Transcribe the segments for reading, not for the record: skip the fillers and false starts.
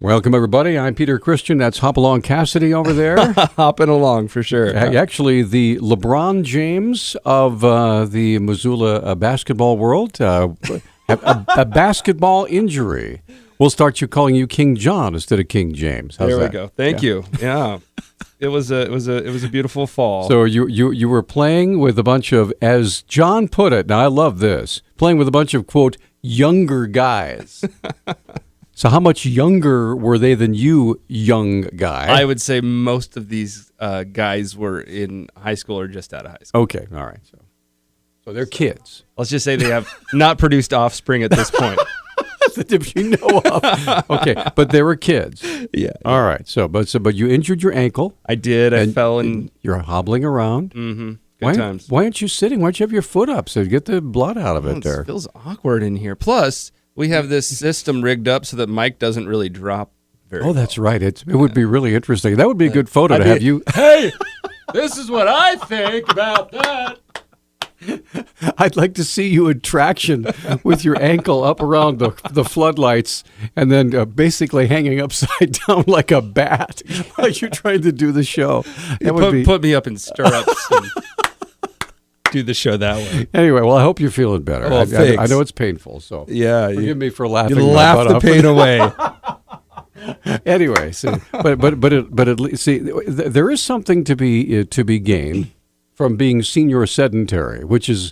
Welcome, everybody. I'm Peter Christian. That's Hopalong Cassidy over there. Hopping along for sure. Actually, the LeBron James of the Missoula basketball world. A basketball injury. We'll start calling you King John instead of King James. How's there we that? go. Thank you. Yeah. It was a beautiful fall. So you were playing with a bunch of, as John put it, now I love this, playing with a bunch of, quote, younger guys. So how much younger were they than you, young guy? I would say most of these guys were in high school or just out of high school. Okay, all right. So they're kids. Let's just say they have not produced offspring at this point. If you know of. Okay, but they were kids. Yeah. All right. But you injured your ankle. I did. I fell and you're hobbling around. Mm-hmm. Good times. Why aren't you sitting? Why don't you have your foot up so you get the blood out of it there? It feels awkward in here. Plus, we have this system rigged up so that Mike doesn't really drop very well. That's right. It would be really interesting. That would be a good photo to have you. Hey, this is what I think about that. I'd like to see you in traction with your ankle up around the floodlights and then basically hanging upside down like a bat while you're trying to do the show. Put me up in stirrups and do the show that way. Anyway, well, I hope you're feeling better. Oh, thanks. I know it's painful, so yeah, forgive me for laughing. You laugh the pain away. Anyway, so, but at least see, there is something to be gained from being senior sedentary, which is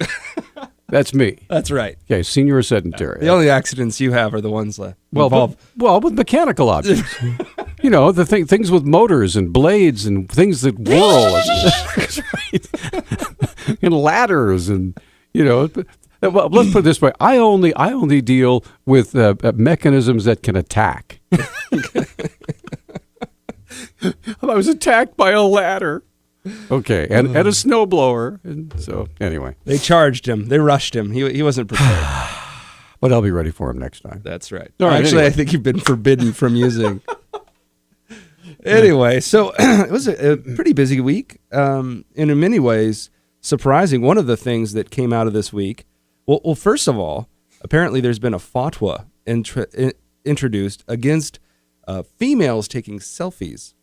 that's me. That's right. Okay, senior sedentary. The only accidents you have are the ones that involve with mechanical objects. You know, the things with motors and blades and things that whirl and ladders and Well, let's put it this way: I only deal with mechanisms that can attack. I was attacked by a ladder. Okay, and a snowblower. And so anyway, they charged him. They rushed him. He wasn't prepared. But I'll be ready for him next time. That's right. All right, Actually, anyway. I think you've been forbidden from using. Anyway, so it was a pretty busy week. And in many ways, surprising. One of the things that came out of this week, well, first of all, apparently there's been a fatwa introduced against females taking selfies.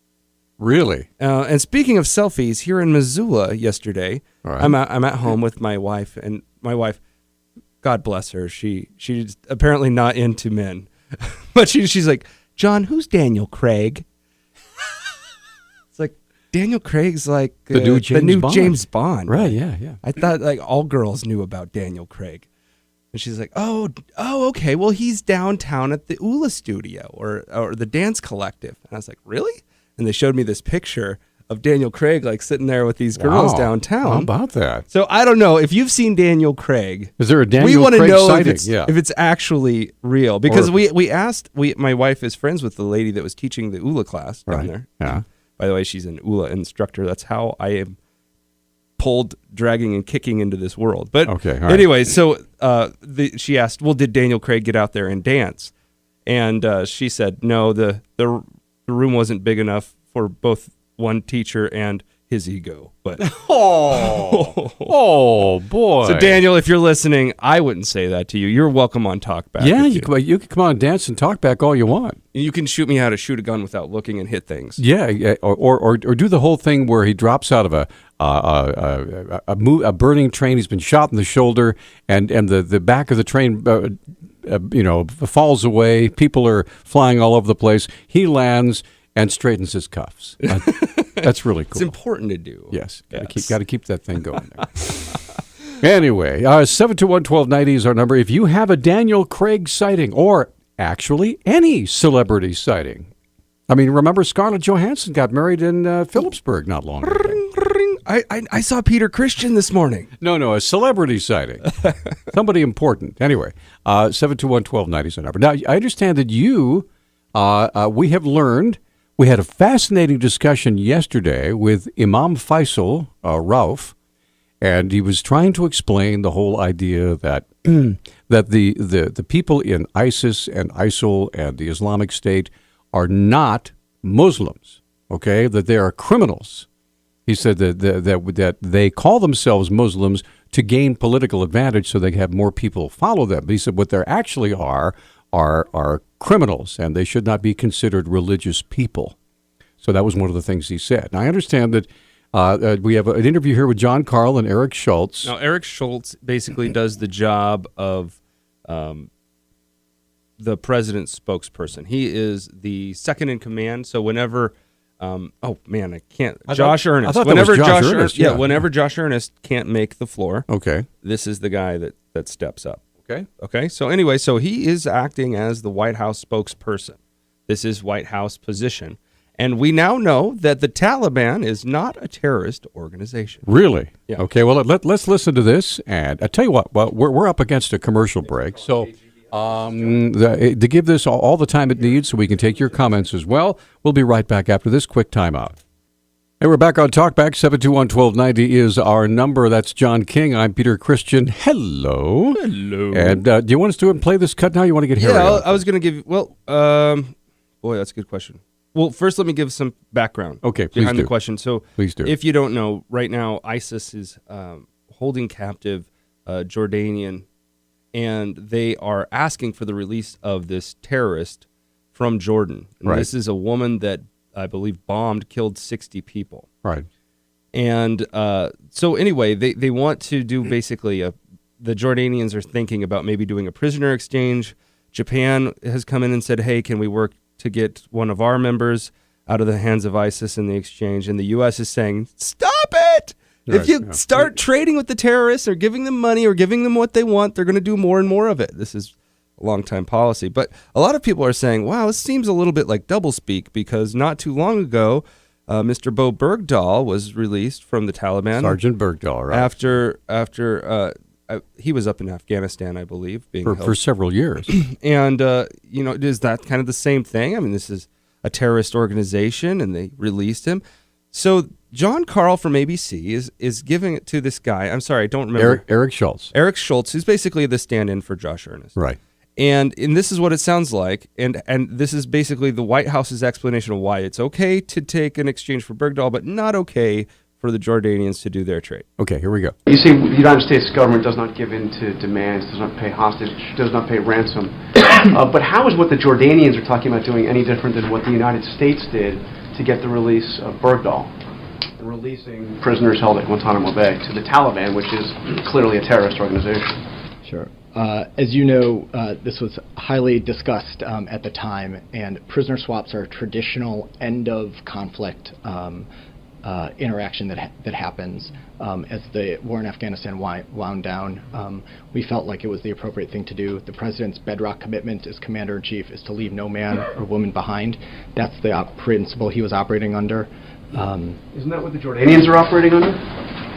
Really? And speaking of selfies, here in Missoula yesterday, right. I'm at home with my wife, and my wife, God bless her, she's apparently not into men, but she's like, John, who's Daniel Craig? It's like Daniel Craig's like the new James Bond. Right? Yeah. I thought like all girls knew about Daniel Craig. And she's like, oh, okay. Well, he's downtown at the ULA studio or the dance collective. And I was like, really? And they showed me this picture of Daniel Craig like sitting there with these girls downtown. How about that? So I don't know if you've seen Daniel Craig. Is there a Daniel Craig sighting? We want to know if it's actually real because we asked. My wife is friends with the lady that was teaching the ULA class down there. Yeah. By the way, she's an ULA instructor. That's how I am pulled, dragging, and kicking into this world. But anyway, so she asked, well, did Daniel Craig get out there and dance? And she said, no, the room wasn't big enough for both one teacher and his ego. But oh boy! So Daniel, if you're listening, I wouldn't say that to you. You're welcome on Talkback. Yeah, you can come on and dance and talk back all you want. You can shoot me how to shoot a gun without looking and hit things. Yeah, or do the whole thing where he drops out of a burning train. He's been shot in the shoulder, and the back of the train. Falls away. People are flying all over the place. He lands and straightens his cuffs. That's really cool. It's important to do. Yes. Got to keep that thing going there. Anyway, 721-1290 is our number. If you have a Daniel Craig sighting, or actually any celebrity sighting. I mean, remember Scarlett Johansson got married in Phillipsburg not long ago. I saw Peter Christian this morning. No, a celebrity sighting. Somebody important. Anyway, 721-1290 is the number. Now, I understand that we have learned, we had a fascinating discussion yesterday with Imam Faisal Rauf, and he was trying to explain the whole idea that that the people in ISIS and ISIL and the Islamic State are not Muslims, okay, that they are criminals. He said that they call themselves Muslims to gain political advantage so they have more people follow them. But he said what there actually are are criminals and they should not be considered religious people. So that was one of the things he said. Now, I understand that we have an interview here with John Karl and Eric Schultz. Now, Eric Schultz basically does the job of the president's spokesperson. He is the second in command. So whenever, Josh Earnest. Whenever Josh Earnest, whenever Josh Earnest can't make the floor, okay, this is the guy that steps up. Okay. So anyway, he is acting as the White House spokesperson. This is White House position. And we now know that the Taliban is not a terrorist organization. Really? Yeah. Okay, well, let's listen to this. And I tell you what, well, we're up against a commercial break. So to give this all the time it needs so we can take your comments as well, we'll be right back after this quick timeout. Hey, we're back on Talkback. 721-1290 is our number. That's John King. I'm Peter Christian. Hello. Hello. And do you want us to play this cut now? You want to get Harry on? I was going to give you, boy, that's a good question. Well, first let me give some background behind the question. So please do. If you don't know, right now ISIS is holding captive Jordanian, and they are asking for the release of this terrorist from Jordan. And this is a woman that I believe killed 60 people. Right. And so anyway, they want to do basically the Jordanians are thinking about maybe doing a prisoner exchange. Japan has come in and said, hey, can we work to get one of our members out of the hands of ISIS in the exchange? And the U.S. is saying, stop it! If you start trading with the terrorists or giving them money or giving them what they want, they're going to do more and more of it. This is a long-time policy. But a lot of people are saying, wow, this seems a little bit like doublespeak, because not too long ago, Mr. Bo Bergdahl was released from the Taliban. Sergeant Bergdahl, right. After he was up in Afghanistan, I believe, being held for several years. And, is that kind of the same thing? I mean, this is a terrorist organization, and they released him. So John Karl from ABC is giving it to this guy. I'm sorry, I don't remember. Eric Schultz. Eric Schultz, who's basically the stand-in for Josh Earnest. Right. And this is what it sounds like. And this is basically the White House's explanation of why it's okay to take an exchange for Bergdahl, but not okay for the Jordanians to do their trade. Okay, here we go. You see, the United States government does not give in to demands, does not pay hostage, does not pay ransom. But how is what the Jordanians are talking about doing any different than what the United States did to get the release of Bergdahl and releasing prisoners held at Guantanamo Bay to the Taliban, which is clearly a terrorist organization? Sure. As you know, this was highly discussed at the time, and prisoner swaps are a traditional end-of-conflict interaction that happens. As the war in Afghanistan wound down, we felt like it was the appropriate thing to do. The president's bedrock commitment as commander-in-chief is to leave no man or woman behind. That's the principle he was operating under. Isn't that what the Jordanians are operating under?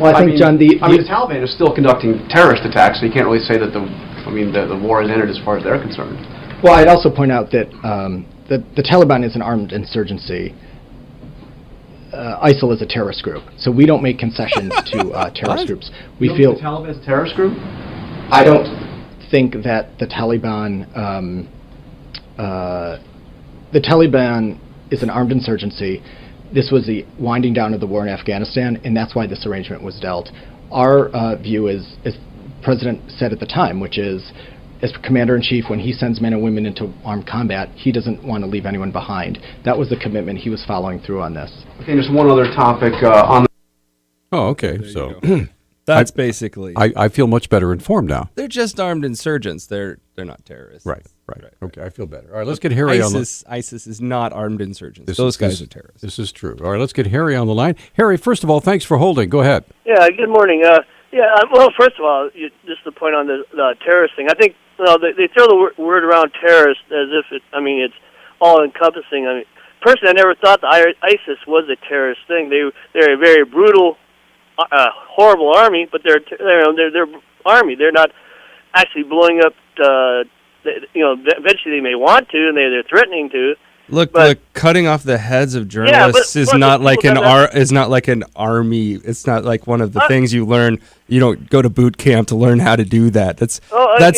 Well, I think, John, the Taliban is still conducting terrorist attacks, so you can't really say that the war has ended as far as they're concerned. Well, I'd also point out that the Taliban is an armed insurgency. ISIL is a terrorist group, so we don't make concessions to terrorist groups. We feel the Taliban is a terrorist group? I don't think that the Taliban is an armed insurgency. This was the winding down of the war in Afghanistan, and that's why this arrangement was dealt. Our view is, as the President said at the time, which is, as Commander-in-Chief, when he sends men and women into armed combat, he doesn't want to leave anyone behind. That was the commitment he was following through on this. Okay, just one other topic on the... Oh, okay, so... That's basically... I feel much better informed now. They're just armed insurgents. They're not terrorists. Right. Okay, I feel better. All right, let's get Harry on the... ISIS is not armed insurgents. Those guys are terrorists. This is true. All right, let's get Harry on the line. Harry, first of all, thanks for holding. Go ahead. Yeah, good morning. Well, first of all, just to point on the terrorist thing, I think they throw the word around terrorist as if it's all-encompassing. I mean, personally, I never thought the ISIS was a terrorist thing. They're a very brutal, horrible army, but they're army. They're not actually blowing up. Eventually they may want to, and they're threatening to. Look, cutting off the heads of journalists is not like an army. It's not like one of the things you learn. You don't go to boot camp to learn how to do that. That's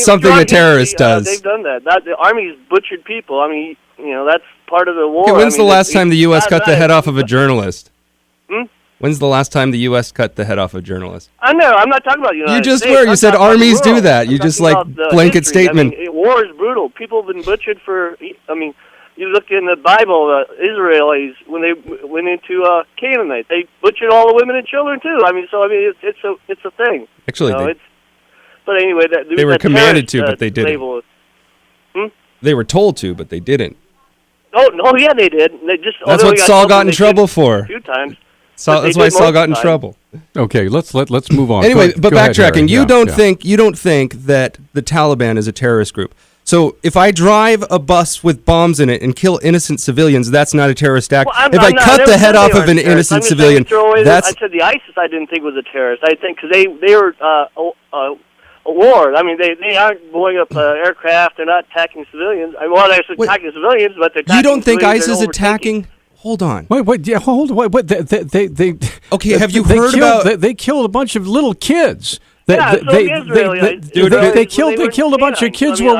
something a terrorist does. They've done that. The army's butchered people. I mean, that's part of the war. Okay, when's the last time the U.S. cut the head off of a journalist? When's the last time the U.S. cut the head off a journalist? I'm not talking about the United You just States. were. You I'm said talking about the armies do world. that. You I'm just talking like about the blanket history. statement. I mean, war is brutal. People have been butchered for. I mean, you look in the Bible, Israelis when they went into Canaanite, they butchered all the women and children too. I mean, it's a thing. Actually, you know, but anyway, they were commanded to, but they didn't. Label. They were told to, but they didn't. Oh no, yeah, they did. They just that's what Saul got in trouble for. A few times. That's why Saul got in trouble. Okay, let's move on. Anyway, go but backtracking, ahead, you don't think that the Taliban is a terrorist group. So if I drive a bus with bombs in it and kill innocent civilians, that's not a terrorist act. Well, if I cut the head off of an innocent civilian, that's. I said the ISIS. I didn't think was a terrorist. I think because they were a war. I mean, they aren't blowing up aircraft. They're not attacking civilians. I mean, well, they're attacking civilians, but they're attacking. You don't think ISIS is attacking? Hold on. Wait, yeah, hold on. Wait, they okay, have you heard about... They killed a bunch of little kids. They killed a bunch of kids who were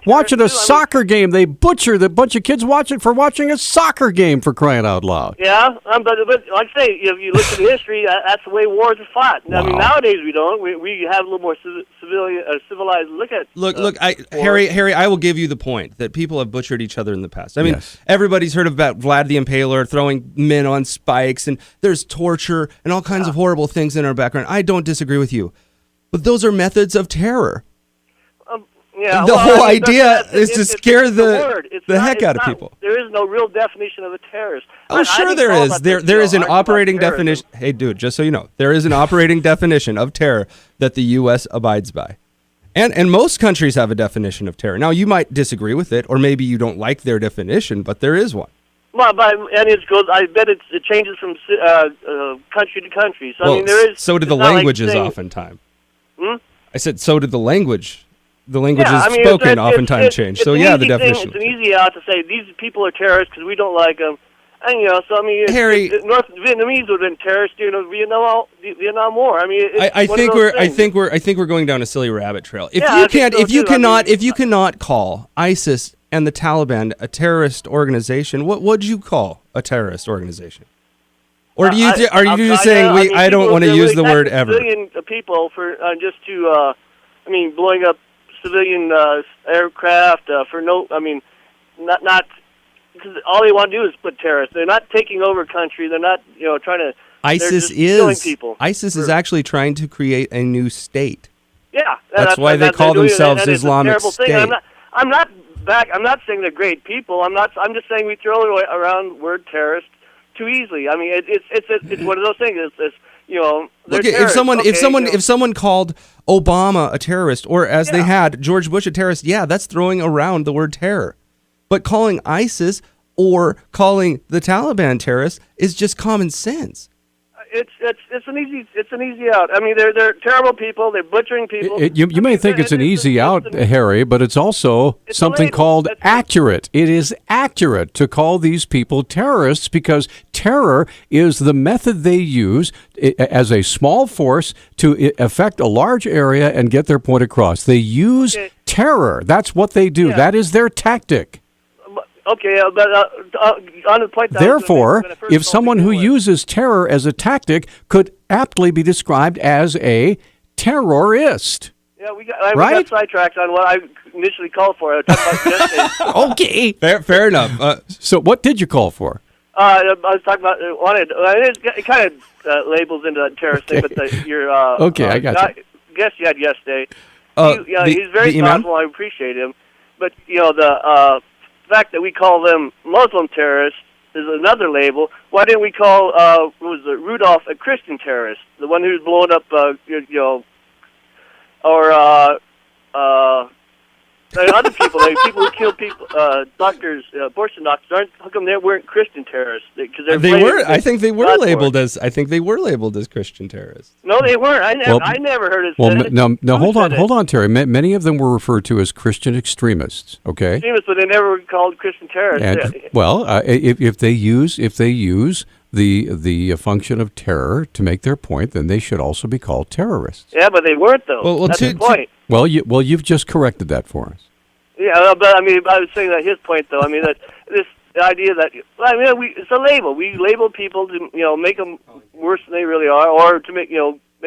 watching a soccer game. They butchered a bunch of kids watching a soccer game, for crying out loud. Yeah, but like I say, if you look at history, that's the way wars are fought. Wow. I mean, nowadays we don't. We have a little more civilized look at. Look, Harry, I will give you the point that people have butchered each other in the past. I mean, everybody's heard about Vlad the Impaler throwing men on spikes, and there's torture and all kinds of horrible things in our background. I don't disagree with you. But those are methods of terror. The whole idea is to scare the heck out of people. There is no real definition of a terrorist. Oh, sure there is. There is an operating definition. Hey, dude, just so you know, there is an operating definition of terror that the U.S. abides by. And most countries have a definition of terror. Now, you might disagree with it, or maybe you don't like their definition, but there is one. Well, and I bet it changes from country to country. So, well, I mean, there is. So do the languages oftentimes. I said, so did the language. The languages spoken oftentimes change. So, the definition. It's an easy out to say these people are terrorists because we don't like them. And, so, I mean, Harry, North Vietnamese would have been terrorists during the Vietnam War. I mean, I think we're going down a silly rabbit trail. If you cannot call ISIS and the Taliban a terrorist organization, what would you call a terrorist organization? Or are you just saying I don't want to use the word ever? Civilian people for just to, blowing up civilian aircraft for no. I mean, not because all they want to do is put terrorists. They're not taking over country. They're not trying to. ISIS is killing people. ISIS is actually trying to create a new state. Yeah, that's why they call themselves Islamic State. I'm not saying they're great people. I'm just saying we throw around the word terrorist too easily. I mean, it's one of those things. Look, if someone called Obama a terrorist, or as they had George Bush a terrorist, that's throwing around the word terror. But calling ISIS or calling the Taliban terrorists is just common sense. It's an easy out. I mean, they're terrible people. They're butchering people. You may think it's an easy out, Harry, but it's also something called accurate. It is accurate to call these people terrorists because terror is the method they use as a small force to affect a large area and get their point across. They use terror. That's what they do. That is their tactic. Okay, but on the point. Therefore, if someone who uses terror as a tactic could aptly be described as a terrorist. Yeah, we got sidetracked on what I initially called for. I talked about yesterday. Okay, fair enough. So, what did you call for? I was talking about it kind of labels into that terrorist thing, but I got you. Guess you had yesterday. He's very thoughtful. I appreciate him, but the fact that we call them Muslim terrorists is another label. Why didn't we call Rudolph a Christian terrorist, the one who's blowing up other people, people who kill people, doctors, abortion doctors? How come they weren't Christian terrorists? Because they were. I think they were labeled as Christian terrorists. No, they weren't. I never heard it. No. Hold on, Terry. Many of them were referred to as Christian extremists. Okay. Extremists, but they never were called Christian terrorists. If they use the function of terror to make their point, then they should also be called terrorists. Yeah, but they weren't though. That's the point. You've just corrected that for us. Yeah, but I was saying that his point though. I mean that the idea that it's a label. We label people to make them worse than they really are, or to make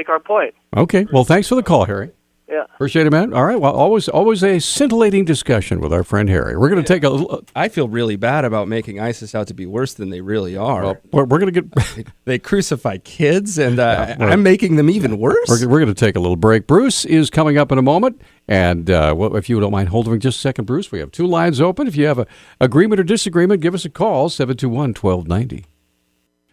our point. Okay. Well, thanks for the call, Harry. Yeah. Appreciate it, man. All right. Well, always a scintillating discussion with our friend Harry. We're going to take a little... I feel really bad about making ISIS out to be worse than they really are. Well, we're going to get... They crucify kids, and I'm making them even worse. We're going to take a little break. Bruce is coming up in a moment. And if you don't mind holding just a second, Bruce, we have 2 lines open. If you have an agreement or disagreement, give us a call, 721-1290.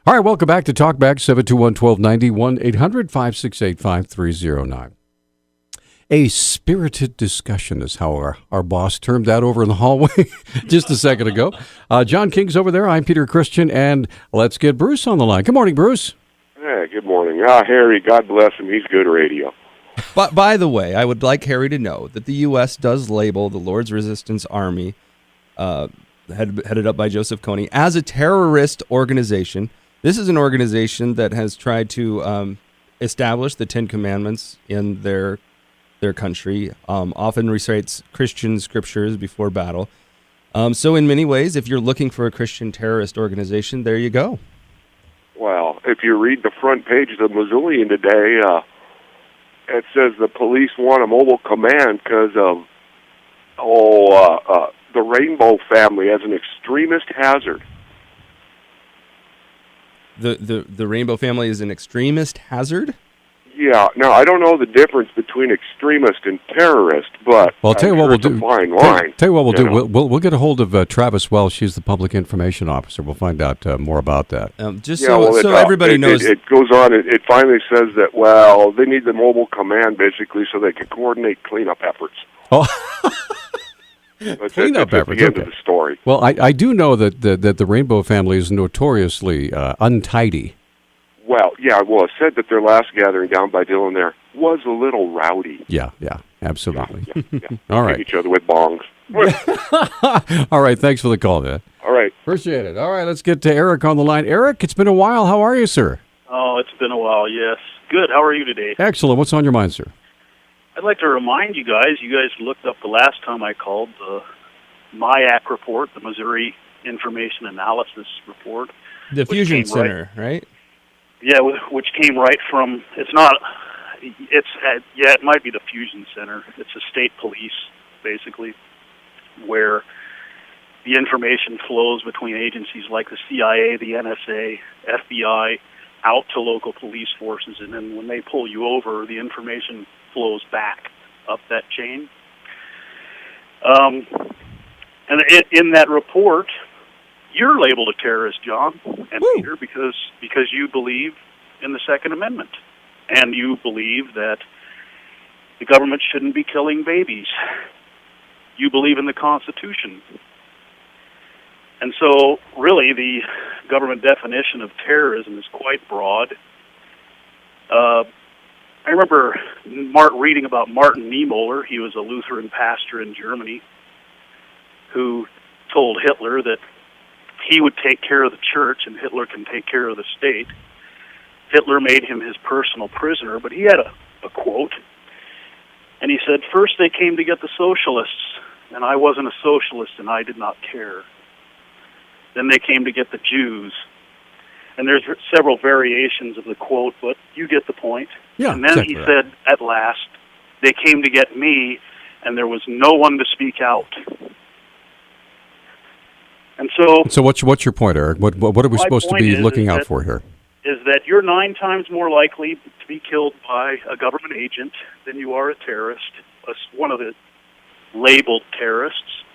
All right, welcome back to Talkback, 721-1290, 1-800-568-5309. A spirited discussion is how our boss termed that over in the hallway just a second ago. John King's over there. I'm Peter Christian, and let's get Bruce on the line. Good morning, Bruce. Hey, good morning. Harry, God bless him. He's good radio. But by the way, I would like Harry to know that the U.S. does label the Lord's Resistance Army, headed up by Joseph Kony, as a terrorist organization. This is an organization that has tried to establish the Ten Commandments in their country, often recites Christian scriptures before battle. So in many ways, if you're looking for a Christian terrorist organization, there you go. Well, if you read the front page of the Missoulian today, it says the police want a mobile command because of the Rainbow family as an extremist hazard. The Rainbow family is an extremist hazard? Yeah. Now, I don't know the difference between extremist and terrorist, but well, I'll tell you what we'll do. It's a fine line. Tell you what we'll do. We'll get a hold of Travis Wells. She's the public information officer. We'll find out more about that. So everybody knows. It goes on. It finally says that, well, they need the mobile command, basically, so they can coordinate cleanup efforts. Oh. Cleanup efforts. That's the end of the story. Well, I do know that the Rainbow family is notoriously untidy. Well, yeah, it said that their last gathering down by Dillon there was a little rowdy. Yeah, absolutely. Yeah. All right. Each other with bongs. All right, thanks for the call, man. All right. Appreciate it. All right, let's get to Eric on the line. Eric, it's been a while. How are you, sir? Oh, it's been a while, yes. Good. How are you today? Excellent. What's on your mind, sir? I'd like to remind you guys looked up the last time I called the MIAC report, the Missouri Information Analysis Report. The Fusion Center, right? Yeah, which came right from, it might be the Fusion Center. It's a state police, basically, where the information flows between agencies like the CIA, the NSA, FBI, out to local police forces, and then when they pull you over, the information flows back up that chain. And in that report, you're labeled a terrorist, John and Peter, because you believe in the Second Amendment, and you believe that the government shouldn't be killing babies. You believe in the Constitution. And so, really, the government definition of terrorism is quite broad. I remember reading about Martin Niemöller. He was a Lutheran pastor in Germany who told Hitler that he would take care of the church and Hitler can take care of the state. Hitler made him his personal prisoner, but he had a quote, and he said, "First they came to get the socialists, and I wasn't a socialist and I did not care. Then they came to get the Jews." And there's several variations of the quote, but you get the point. Yeah, and then he said, at last, they came to get me, and there was no one to speak out. And so what's your point, Eric? What are we supposed to be looking out for here? Is that you're 9 times more likely to be killed by a government agent than you are a terrorist, one of the labeled terrorists.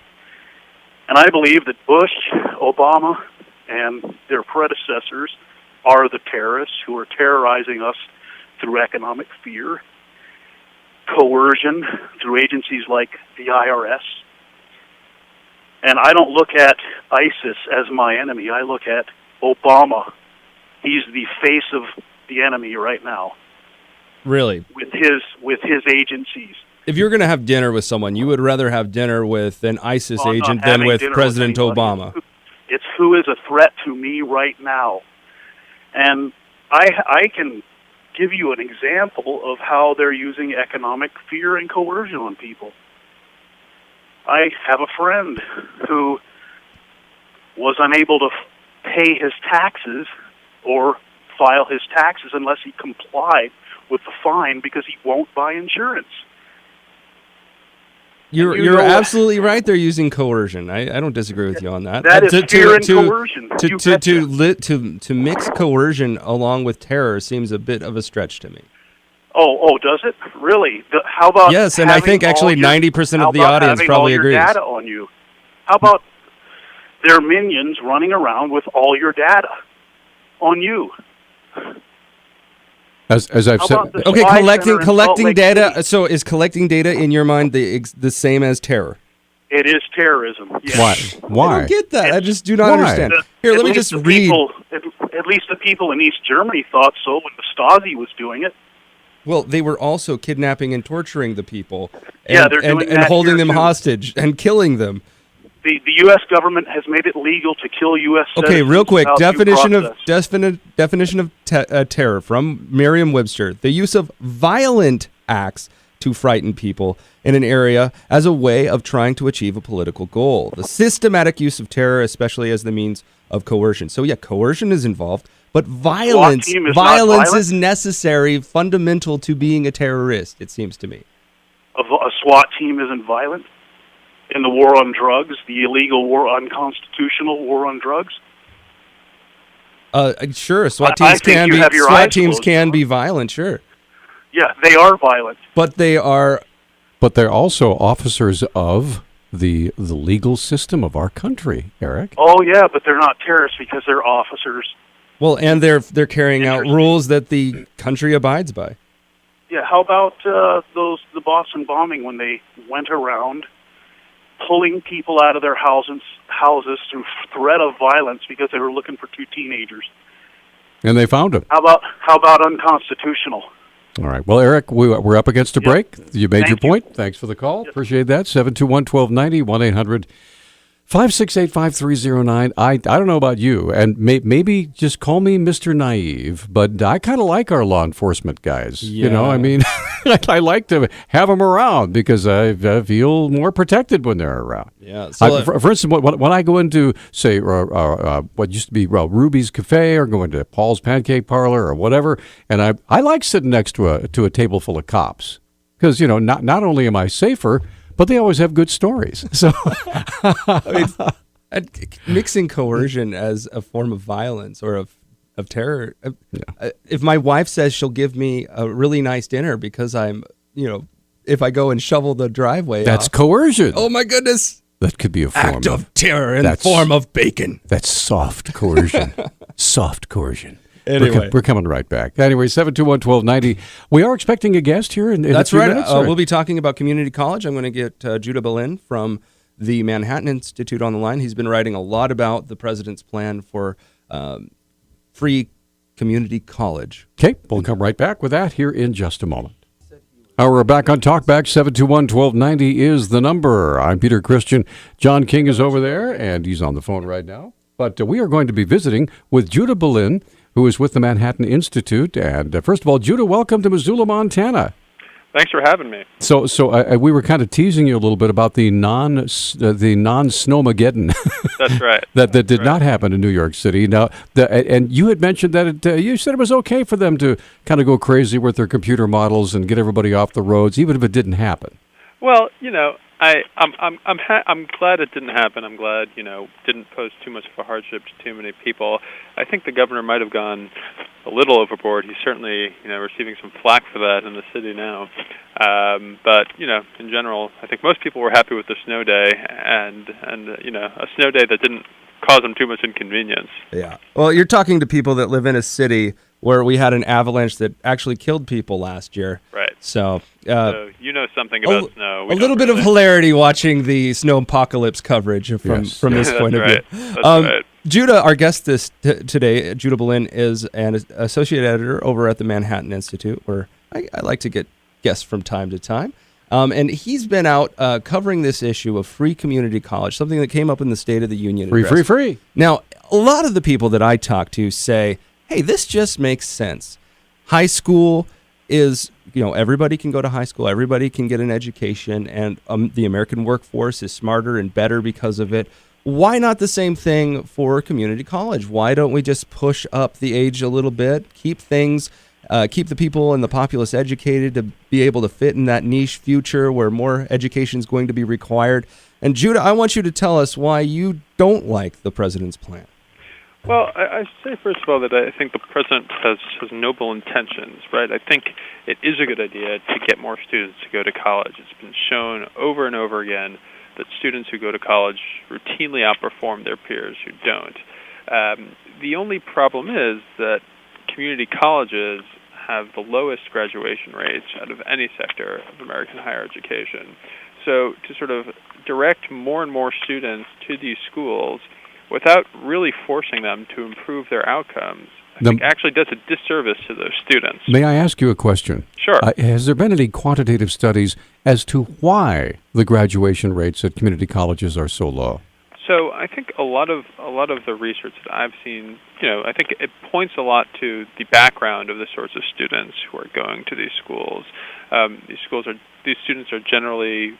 And I believe that Bush, Obama, and their predecessors are the terrorists who are terrorizing us through economic fear, coercion, through agencies like the IRS. And I don't look at ISIS as my enemy. I look at Obama. He's the face of the enemy right now. Really? With his agencies. If you're going to have dinner with someone, you would rather have dinner with an ISIS agent than with President Obama. It's who is a threat to me right now. And I can give you an example of how they're using economic fear and coercion on people. I have a friend who was unable to pay his taxes or file his taxes unless he complied with the fine because he won't buy insurance. You're absolutely right. They're using coercion. I don't disagree with you on that. That is fear and coercion. To mix coercion along with terror seems a bit of a stretch to me. Oh, does it really? How about yes? And I think actually 90% of the audience probably agrees. Data on you. How about their minions running around with all your data on you? As I've said, okay, collecting data. So is collecting data in your mind the same as terror? It is terrorism. Yes. Why? I don't get that. I just do not understand. Here, let me just read. At least the people in East Germany thought so when the Stasi was doing it. Well, they were also kidnapping and torturing the people, they're doing and holding them hostage and killing them. The U.S. government has made it legal to kill U.S. citizens. Okay, real quick, definition of terror from Merriam-Webster: the use of violent acts to frighten people in an area as a way of trying to achieve a political goal. The systematic use of terror, especially as the means of coercion. So yeah, coercion is involved, but violence is necessary, fundamental to being a terrorist, it seems to me. A SWAT team isn't violent? In the war on drugs, the illegal war, unconstitutional war on drugs? Sure, SWAT teams can be violent, sure. Yeah, they are violent. But they're also officers of the legal system of our country, Eric. Oh yeah, but they're not terrorists because they're officers. Well, and they're carrying out rules that the country abides by. Yeah, how about the Boston bombing when they went around pulling people out of their houses through threat of violence because they were looking for two teenagers? And they found them. How about unconstitutional? All right. Well, Eric, we're up against a break. You made your point. Thanks for the call. Yep. Appreciate that. 721-1290, 1-800-568-5309. I don't know about you, and maybe just call me Mr. Naive, but I kind of like our law enforcement guys. Yeah. You know, I mean, I like to have them around because I feel more protected when they're around. Yeah. So for instance, when I go into, say, what used to be Ruby's Cafe or going to Paul's Pancake Parlor or whatever, and I like sitting next to a table full of cops because, you know, not only am I safer, but they always have good stories. So, I mean, mixing coercion as a form of violence or of terror. If my wife says she'll give me a really nice dinner because if I go and shovel the driveway, that's coercion. Oh my goodness, that could be a form act of terror in the form of bacon. That's soft coercion. Soft coercion. Anyway. We're coming right back. Anyway, 721-1290. We are expecting a guest here in That's 3 right. minutes. We'll be talking about community college. I'm going to get Judah Berlin from the Manhattan Institute on the line. He's been writing a lot about the president's plan for free community college. Okay, we'll come right back with that here in just a moment. We're back on Talkback. 721-1290 is the number. I'm Peter Christian. John King is over there, and he's on the phone right now. But we are going to be visiting with Judah Berlin, who is with the Manhattan Institute. And first of all, Judah, welcome to Missoula, Montana. Thanks for having me. So we were kind of teasing you a little bit about the non-snowmageddon. That's right. that did not happen in New York City. Now, and you had mentioned that you said it was okay for them to kind of go crazy with their computer models and get everybody off the roads, even if it didn't happen. Well, you know, I'm glad it didn't happen. I'm glad, didn't pose too much of a hardship to too many people. I think the governor might have gone a little overboard. He's certainly, receiving some flack for that in the city now. But, in general, I think most people were happy with the snow day and a snow day that didn't cause them too much inconvenience. Yeah. Well, you're talking to people that live in a city where we had an avalanche that actually killed people last year. Right. So you know something about snow. A little bit of hilarity watching the snow apocalypse coverage from this point of view. That's right. Judah, our guest today, Judah Berlin, is an associate editor over at the Manhattan Institute, where I like to get guests from time to time. And he's been out covering this issue of free community college, something that came up in the State of the Union address. Free. Now, a lot of the people that I talk to say, hey, this just makes sense. High school is, everybody can go to high school, everybody can get an education, and the American workforce is smarter and better because of it. why not the same thing for community college? Why don't we just push up the age a little bit, keep the people and the populace educated to be able to fit in that niche future where more education is going to be required? And Judah, I want you to tell us why you don't like the president's plan. Well, I say, first of all, that I think the president has noble intentions, right? I think it is a good idea to get more students to go to college. It's been shown over and over again that students who go to college routinely outperform their peers who don't. The only problem is that community colleges have the lowest graduation rates out of any sector of American higher education. So to sort of direct more and more students to these schools without really forcing them to improve their outcomes, I think actually does a disservice to those students. May I ask you a question? Sure. Has there been any quantitative studies as to why the graduation rates at community colleges are so low? So I think a lot of the research that I've seen, I think it points a lot to the background of the sorts of students who are going to these schools. These students are generally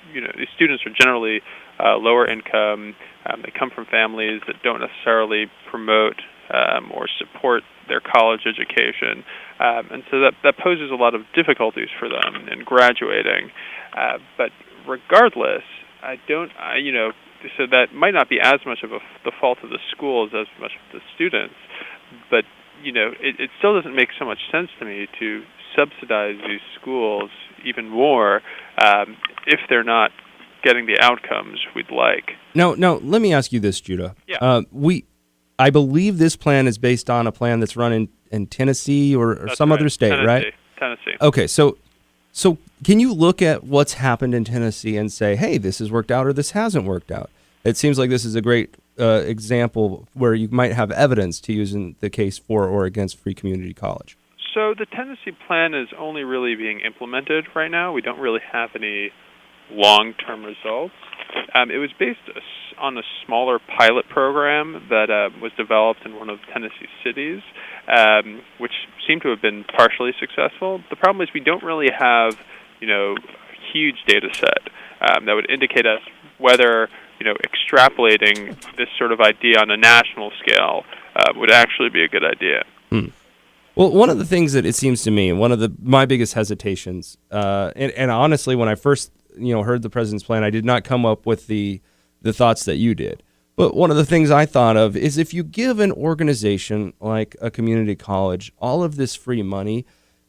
lower income. They come from families that don't necessarily promote or support their college education, and so that poses a lot of difficulties for them in graduating. But regardless, so that might not be as much of the fault of the schools as much of the students. But it still doesn't make so much sense to me to subsidize these schools even more if they're not getting the outcomes we'd like. Now, let me ask you this, Judah. Yeah. I believe this plan is based on a plan that's run in Tennessee or some other state, Tennessee, right? Tennessee. Okay, so can you look at what's happened in Tennessee and say, hey, this has worked out or this hasn't worked out? It seems like this is a great example where you might have evidence to use in the case for or against free community college. So the Tennessee plan is only really being implemented right now. We don't really have any long-term results. It was based on a smaller pilot program that was developed in one of Tennessee's cities, which seemed to have been partially successful. The problem is we don't really have, a huge data set that would indicate us whether, extrapolating this sort of idea on a national scale would actually be a good idea. Well, one of the things that it seems to me, one of my biggest hesitations, and honestly, when I first heard the president's plan, I did not come up with the thoughts that you did. But one of the things I thought of is if you give an organization like a community college all of this free money,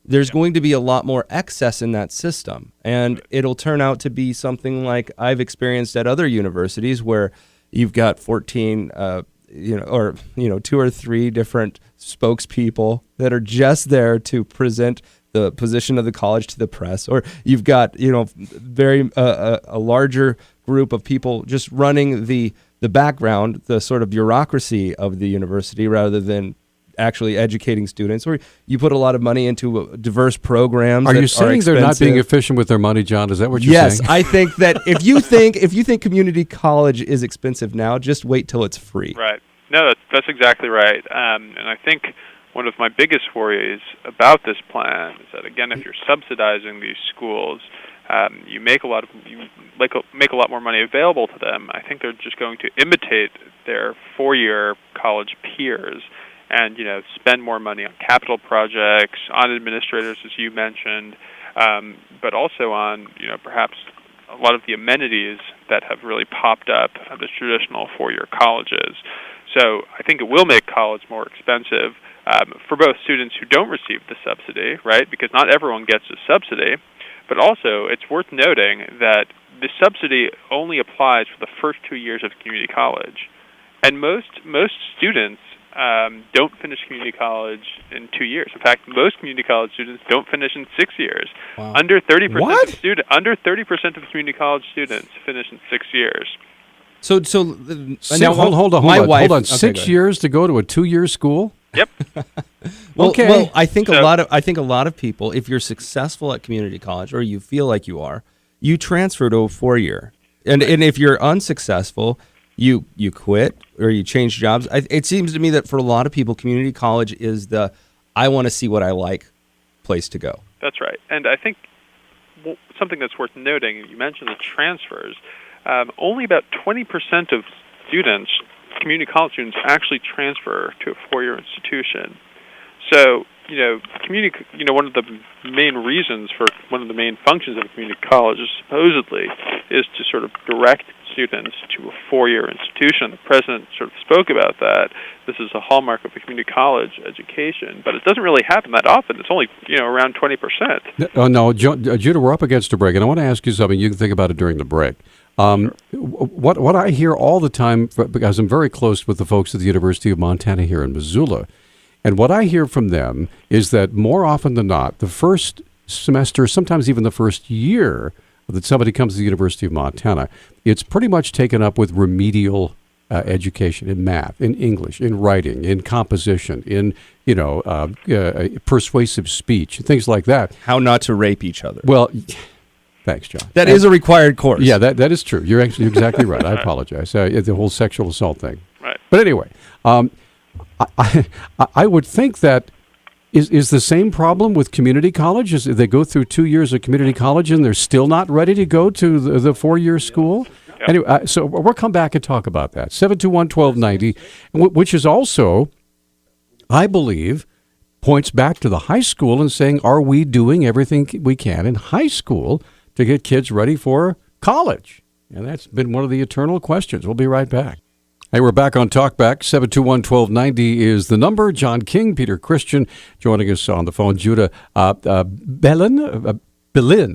there's going to be a lot more excess in that system. And it'll turn out to be something like I've experienced at other universities where you've got 14, 2 or 3 different spokespeople that are just there to present the position of the college to the press, or you've got very a larger group of people just running the background, the sort of bureaucracy of the university, rather than actually educating students. Or you put a lot of money into diverse programs. Are you saying they're not being efficient with their money, John? Is that what you're saying? Yes, I think that if you think community college is expensive now, just wait till it's free. Right. No, that's exactly right. And I think one of my biggest worries about this plan is that, again, if you're subsidizing these schools, you make a lot more money available to them. I think they're just going to imitate their 4-year college peers, and spend more money on capital projects, on administrators, as you mentioned, but also on perhaps a lot of the amenities that have really popped up at the traditional 4-year colleges. So I think it will make college more expensive for both students who don't receive the subsidy, right? Because not everyone gets a subsidy. But also, it's worth noting that the subsidy only applies for the first 2 years of community college. And most students don't finish community college in 2 years. In fact, most community college students don't finish in 6 years. Wow. Under 30% of community college students finish in 6 years. So now hold on. Wife, hold on. 6 years to go to a 2-year school? Yep. Okay. Well, I think a lot of people, if you're successful at community college, or you feel like you are, you transfer to a 4-year, and if you're unsuccessful, you quit or you change jobs. It seems to me that for a lot of people, community college is the I want to see what I like place to go. That's right, and I think something that's worth noting. You mentioned the transfers. Only about 20% of students, community college students, actually transfer to a four-year institution. So, one of the main reasons for one of the main functions of a community college supposedly is to sort of direct students to a four-year institution. The president sort of spoke about that. This is a hallmark of a community college education, but it doesn't really happen that often. It's only, around 20%. Oh, no, Judah, we're up against a break, and I want to ask you something. You can think about it during the break. Sure. What I hear all the time, because I'm very close with the folks at the University of Montana here in Missoula, and what I hear from them is that more often than not, the first semester, sometimes even the first year that somebody comes to the University of Montana, it's pretty much taken up with remedial education in math, in English, in writing, in composition, in persuasive speech, things like that. How not to rape each other. Well, thanks, John. That is a required course. Yeah, that is true. You're actually exactly right. I apologize. The whole sexual assault thing. Right. But anyway, I would think that is the same problem with community colleges. They go through 2 years of community college and they're still not ready to go to the four-year school. Yep. Anyway, so we'll come back and talk about that. 721-1290, which is also, I believe, points back to the high school and saying, are we doing everything we can in high school to get kids ready for college? And that's been one of the eternal questions. We'll be right back. Hey, we're back on Talkback. 721-1290 is the number. John King, Peter Christian joining us on the phone. Judah Judah Belin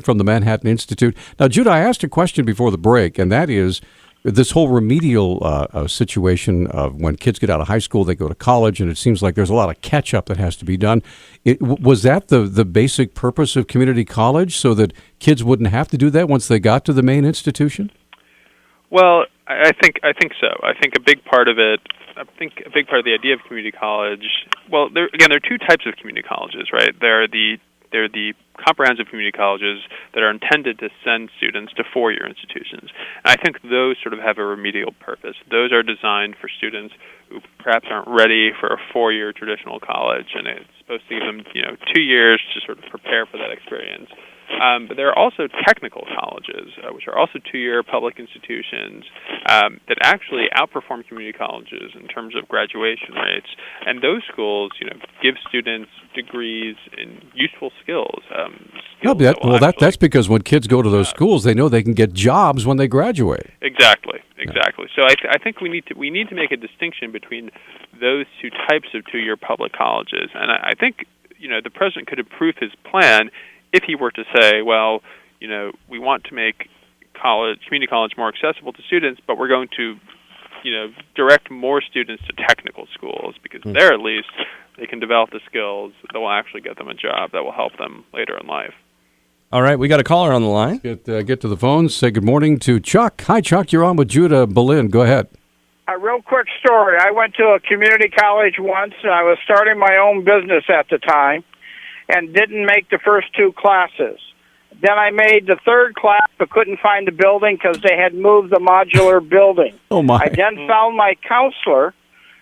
from the Manhattan Institute. Now, Judah, I asked a question before the break, and that is this whole remedial situation of when kids get out of high school, they go to college, and it seems like there's a lot of catch-up that has to be done. Was that the basic purpose of community college, so that kids wouldn't have to do that once they got to the main institution? Well, I think so. I think a big part of it. I think a big part of the idea of community college. Well, there are two types of community colleges, right? There are the comprehensive community colleges that are intended to send students to four-year institutions. And I think those sort of have a remedial purpose. Those are designed for students who perhaps aren't ready for a four-year traditional college, and it's supposed to give them 2 years to sort of prepare for that experience. But there are also technical colleges, which are also two-year public institutions that actually outperform community colleges in terms of graduation rates. And those schools, give students degrees in useful skills. That's because when kids go to those schools, they know they can get jobs when they graduate. Exactly. So I think we need to make a distinction between those two types of two-year public colleges. And I think the president could approve his plan if he were to say, well, we want to make community college more accessible to students, but we're going to, direct more students to technical schools because there at least they can develop the skills that will actually get them a job that will help them later in life. All right, we got a caller on the line. Get to the phone. Say good morning to Chuck. Hi, Chuck. You're on with Judah Belin. Go ahead. A real quick story. I went to a community college once, and I was starting my own business at the time, and didn't make the first two classes. Then I made the third class, but couldn't find the building because they had moved the modular building. Oh, my. I then found my counselor,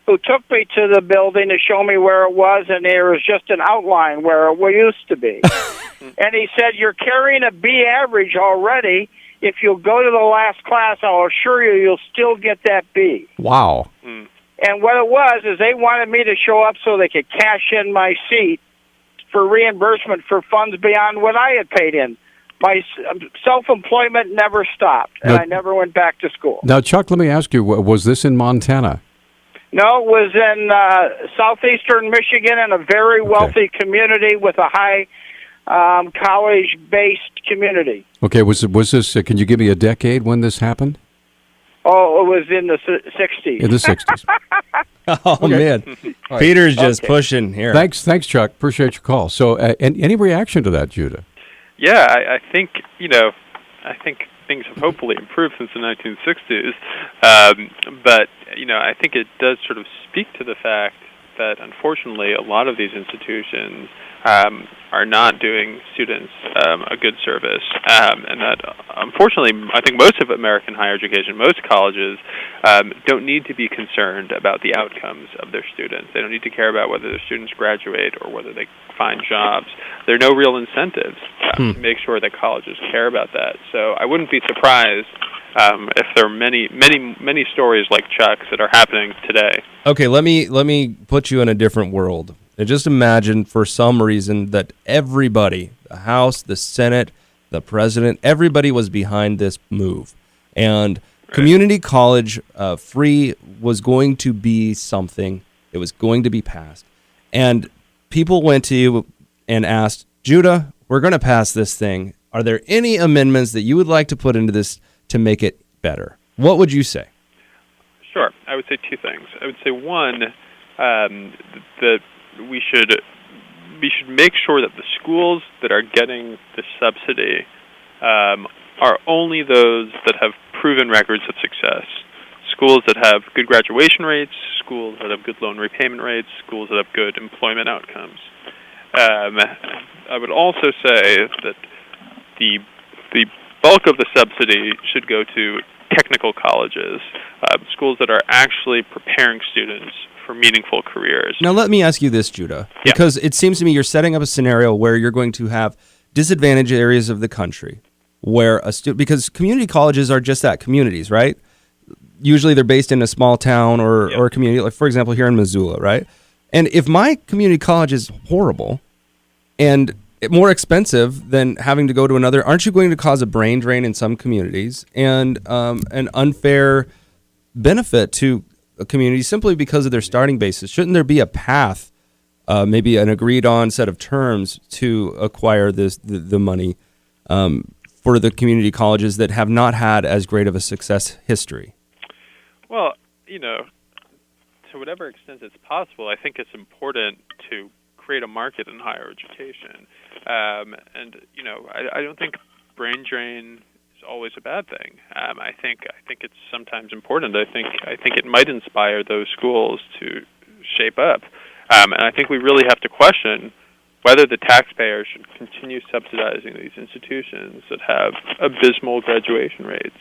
who took me to the building to show me where it was, and there was just an outline where it used to be. And he said, you're carrying a B average already. If you'll go to the last class, I'll assure you'll still get that B. Wow. And what it was is they wanted me to show up so they could cash in my seat for reimbursement for funds beyond what I had paid in. My self-employment never stopped, and I never went back to school. Now, Chuck, let me ask you, was this in Montana? No, it was in southeastern Michigan in a very wealthy community with a high college-based community. Okay, was this, can you give me a decade when this happened? Oh, it was in the 60s. In the 60s. Oh, man. Right. Peter's just pushing here. Thanks, Chuck. Appreciate your call. So, any reaction to that, Judah? Yeah, I think, I think things have hopefully improved since the 1960s. But, I think it does sort of speak to the fact that, unfortunately, a lot of these institutions are not doing students a good service, and that, unfortunately, I think most of American higher education, most colleges, don't need to be concerned about the outcomes of their students. They don't need to care about whether their students graduate or whether they find jobs. There are no real incentives to make sure that colleges care about that. So I wouldn't be surprised if there are many stories like Chuck's that are happening today. Okay, let me put you in a different world. And just imagine for some reason that everybody, the House, the Senate, the President, everybody was behind this move. And community college free was going to be something. It was going to be passed. And people went to you and asked, Judah, we're going to pass this thing. Are there any amendments that you would like to put into this to make it better? What would you say? Sure. I would say two things. I would say one, that we should make sure that the schools that are getting the subsidy are only those that have proven records of success. Schools that have good graduation rates, schools that have good loan repayment rates, schools that have good employment outcomes. I would also say that the bulk of the subsidy should go to technical colleges, schools that are actually preparing students for meaningful careers. Now let me ask you this, Judah, because it seems to me you're setting up a scenario where you're going to have disadvantaged areas of the country where because community colleges are just that, communities, right? Usually they're based in a small town or a community, like for example here in Missoula, right? And if my community college is horrible and more expensive than having to go to another, aren't you going to cause a brain drain in some communities and an unfair benefit to a community simply because of their starting basis? Shouldn't there be a path, maybe an agreed on set of terms to acquire the money for the community colleges that have not had as great of a success history? Well, to whatever extent it's possible, I think it's important to create a market in higher education. I don't think brain drain is always a bad thing. I think it's sometimes important. I think it might inspire those schools to shape up. And I think we really have to question whether the taxpayer should continue subsidizing these institutions that have abysmal graduation rates.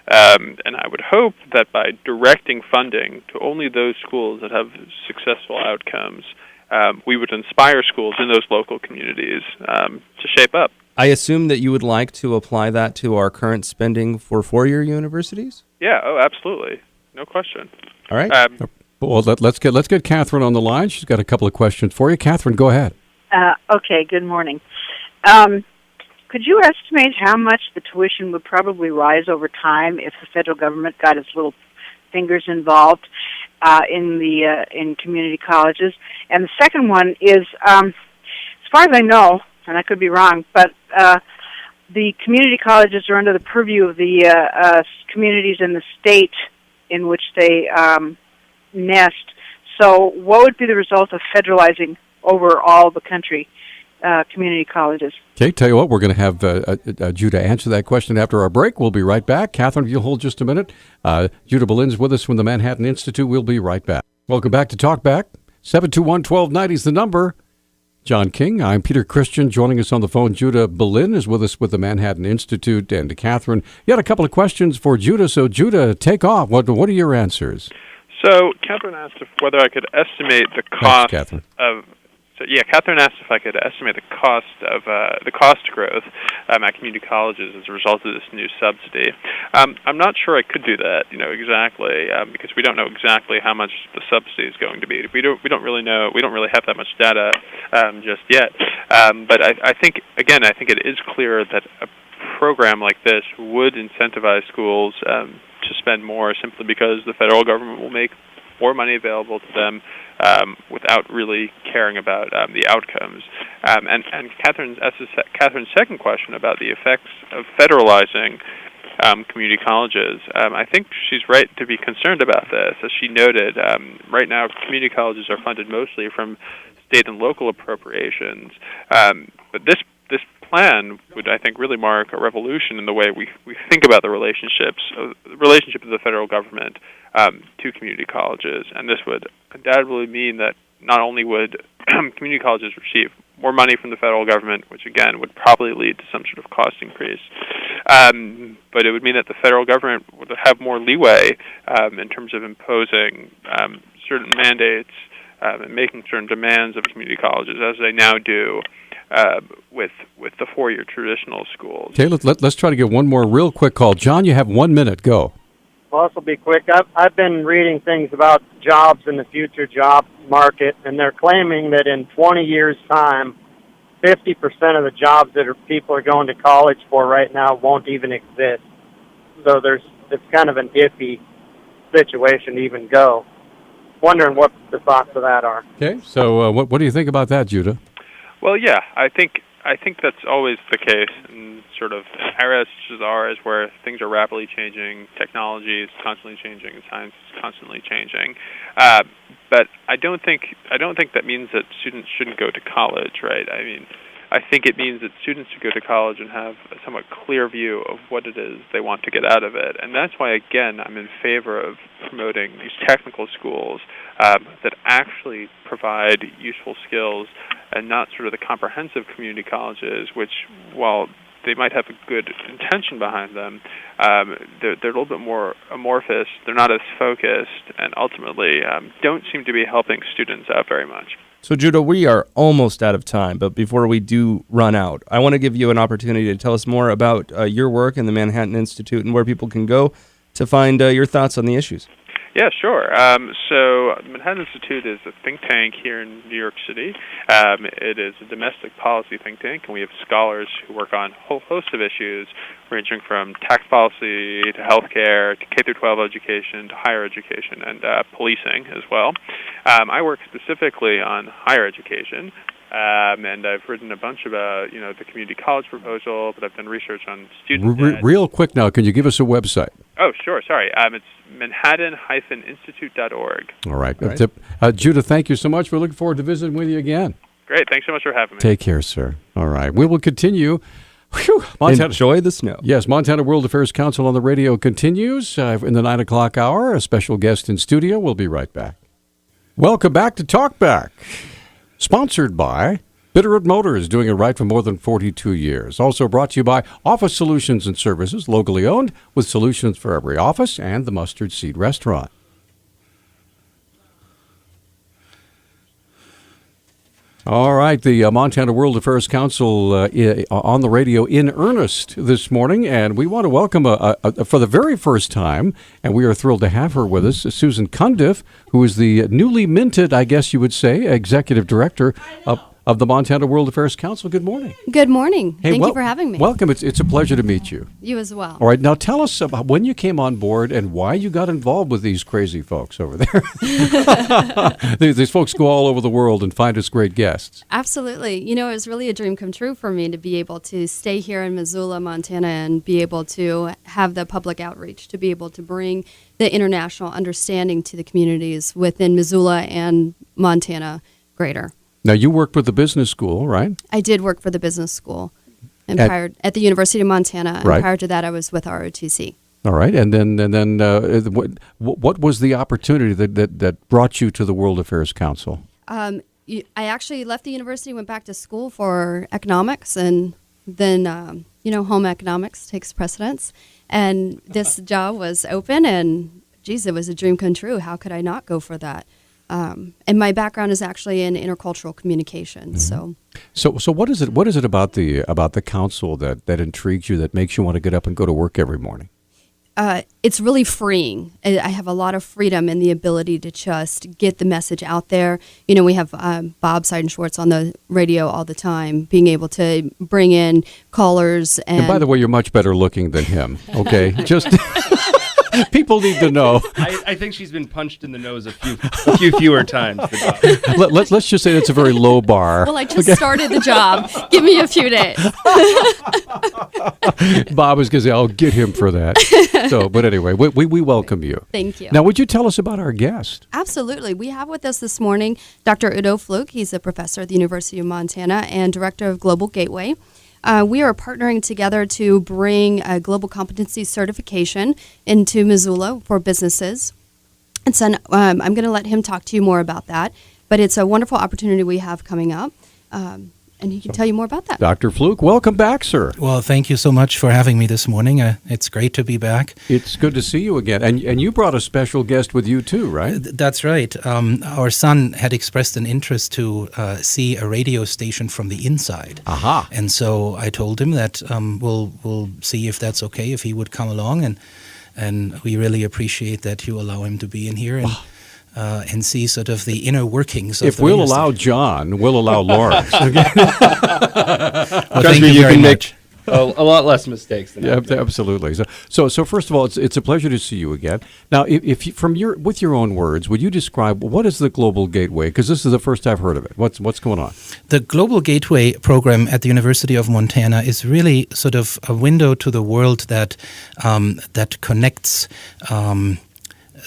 And I would hope that by directing funding to only those schools that have successful outcomes, we would inspire schools in those local communities to shape up. I assume that you would like to apply that to our current spending for four-year universities? Yeah, absolutely. No question. All right. Well, let's get Catherine on the line. She's got a couple of questions for you. Catherine, go ahead. Okay, good morning. Could you estimate how much the tuition would probably rise over time if the federal government got its little fingers involved in community colleges? And the second one is, as far as I know, and I could be wrong, but the community colleges are under the purview of the communities in the state in which they nest. So what would be the result of federalizing over all the country community colleges? Okay, tell you what, we're going to have Judah answer that question after our break. We'll be right back. Catherine, if you'll hold just a minute. Judah Bolin's with us from the Manhattan Institute. We'll be right back. Welcome back to Talkback. 721-1290 is the number. John King, I'm Peter Christian. Joining us on the phone, Judah Bolin is with us with the Manhattan Institute. And Catherine, you had a couple of questions for Judah. So, Judah, take off. What are your answers? So, Catherine asked whether I could estimate the cost of... Catherine asked if I could estimate the cost growth at community colleges as a result of this new subsidy. I'm not sure I could do that, exactly, because we don't know exactly how much the subsidy is going to be. We don't really know. We don't really have that much data just yet. But I think it is clear that a program like this would incentivize schools to spend more, simply because the federal government will make more money available to them without really caring about the outcomes. And Catherine's second question about the effects of federalizing community colleges, I think she's right to be concerned about this. As she noted, right now community colleges are funded mostly from state and local appropriations. But this plan would, I think, really mark a revolution in the way we think about the relationship of the federal government to community colleges. And this would undoubtedly mean that not only would community colleges receive more money from the federal government, which again would probably lead to some sort of cost increase, but it would mean that the federal government would have more leeway in terms of imposing certain mandates and making certain demands of community colleges, as they now do with the four-year traditional schools. Okay, let's try to get one more real quick call. John, you have 1 minute. Go. Well, this will be quick. I've been reading things about jobs in the future job market, and they're claiming that in 20 years' time, 50% of the jobs that people are going to college for right now won't even exist. So it's kind of an iffy situation to even go. Wondering what the thoughts of that are. Okay, so what do you think about that, Judah? Well, yeah, I think that's always the case in sort of eras such as ours, where things are rapidly changing, technology is constantly changing, science is constantly changing. But I don't think that means that students shouldn't go to college, right? I mean, I think it means that students should go to college and have a somewhat clear view of what it is they want to get out of it. And that's why, again, I'm in favor of promoting these technical schools that actually provide useful skills, and not sort of the comprehensive community colleges, which, while they might have a good intention behind them, they're a little bit more amorphous, they're not as focused, and ultimately don't seem to be helping students out very much. So, Judah, we are almost out of time, but before we do run out, I want to give you an opportunity to tell us more about your work in the Manhattan Institute and where people can go to find your thoughts on the issues. Yeah, sure. So the Manhattan Institute is a think tank here in New York City. It is a domestic policy think tank, and we have scholars who work on a whole host of issues, ranging from tax policy to healthcare to K-12 education to higher education and policing as well. I work specifically on higher education. And I've written a bunch about, the community college proposal, but I've done research on student debt. Real quick now, can you give us a website? Oh, sure. Sorry. It's manhattan-institute.org. All right. Judah, thank you so much. We're looking forward to visiting with you again. Great. Thanks so much for having me. Take care, sir. All right. We will continue. Enjoy the snow. Yes, Montana World Affairs Council on the radio continues in the 9 o'clock hour. A special guest in studio. We'll be right back. Welcome back to Talkback. Sponsored by Bitterroot Motors, doing it right for more than 42 years. Also brought to you by Office Solutions and Services, locally owned, with solutions for every office, and the Mustard Seed Restaurant. All right, the Montana World Affairs Council on the radio in earnest this morning, and we want to welcome for the very first time, and we are thrilled to have her with us, Susan Cundiff, who is the newly minted, I guess you would say, Executive Director of the Montana World Affairs Council. Good morning. Good morning. Hey, Thank you for having me. Welcome. It's a pleasure to meet you. You as well. All right. Now tell us about when you came on board and why you got involved with these crazy folks over there. These folks go all over the world and find us great guests. Absolutely. It was really a dream come true for me to be able to stay here in Missoula, Montana, and be able to have the public outreach, to be able to bring the international understanding to the communities within Missoula and Montana greater. Now, you worked with the business school, right? I did work for the business school and at the University of Montana. And prior to that, I was with ROTC. All right. And then what was the opportunity that brought you to the World Affairs Council? I actually left the university, went back to school for economics, and then, home economics takes precedence. And this job was open, and, geez, it was a dream come true. How could I not go for that? And my background is actually in intercultural communication. Mm-hmm. So what is it? What is it about the council that intrigues you, that makes you want to get up and go to work every morning? It's really freeing. I have a lot of freedom in the ability to just get the message out there. We have Bob Seidenschwartz on the radio all the time, being able to bring in callers. And by the way, you're much better looking than him. Okay, just. People need to know. I think she's been punched in the nose a few fewer times. Let's just say it's a very low bar. Well, I just started the job. Give me a few days. Bob was going to say, I'll get him for that. But anyway, we welcome you. Thank you. Now, would you tell us about our guest? Absolutely. We have with us this morning Dr. Udo Fluke. He's a professor at the University of Montana and director of Global Gateway. We are partnering together to bring a global competency certification into Missoula for businesses. And so I'm going to let him talk to you more about that. But it's a wonderful opportunity we have coming up. and he can tell you more about that. Dr. Fluke, welcome back, sir. Well, thank you so much for having me this morning. It's great to be back. It's good to see you again. And you brought a special guest with you too, right? That's right. Our son had expressed an interest to see a radio station from the inside. Aha. And so I told him that we'll see if that's okay, if he would come along. And we really appreciate that you allow him to be in here and see sort of the inner workings of if the we'll radio allow station. John, we'll allow Lawrence. Well, Trust thank me, you you very can much. make a lot less mistakes than that. Absolutely. So first of all, it's a pleasure to see you again. Now, if you, with your own words, would you describe what is the Global Gateway? Because this is the first I've heard of it. What's going on? The Global Gateway program at the University of Montana is really sort of a window to the world that connects.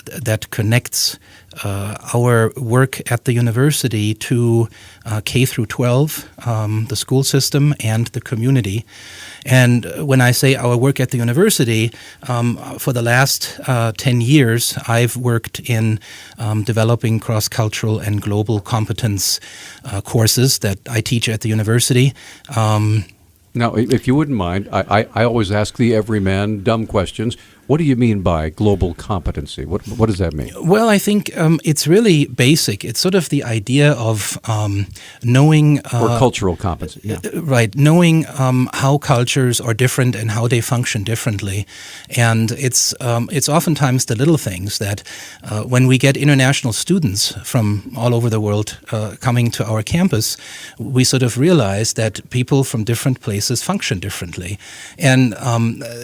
That connects our work at the university to K through 12, the school system, and the community. And when I say our work at the university, for the last 10 years, I've worked in developing cross-cultural and global competence courses that I teach at the university. Now, if you wouldn't mind, I always ask the everyman dumb questions. What do you mean by global competency? What does that mean? Well, I think it's really basic. It's sort of the idea of knowing... or cultural competency. Yeah. Right, knowing how cultures are different and how they function differently. And it's oftentimes the little things that when we get international students from all over the world coming to our campus, we sort of realize that people from different places function differently. And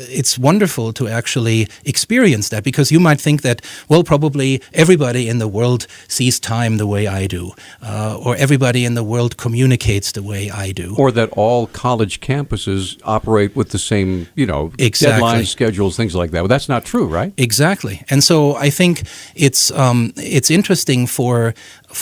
it's wonderful to actually experience that, because you might think that, well, probably everybody in the world sees time the way I do, or everybody in the world communicates the way I do. Or that all college campuses operate with the same, Exactly. deadlines, schedules, things like that. Well, that's not true, right? Exactly. And so I think it's interesting for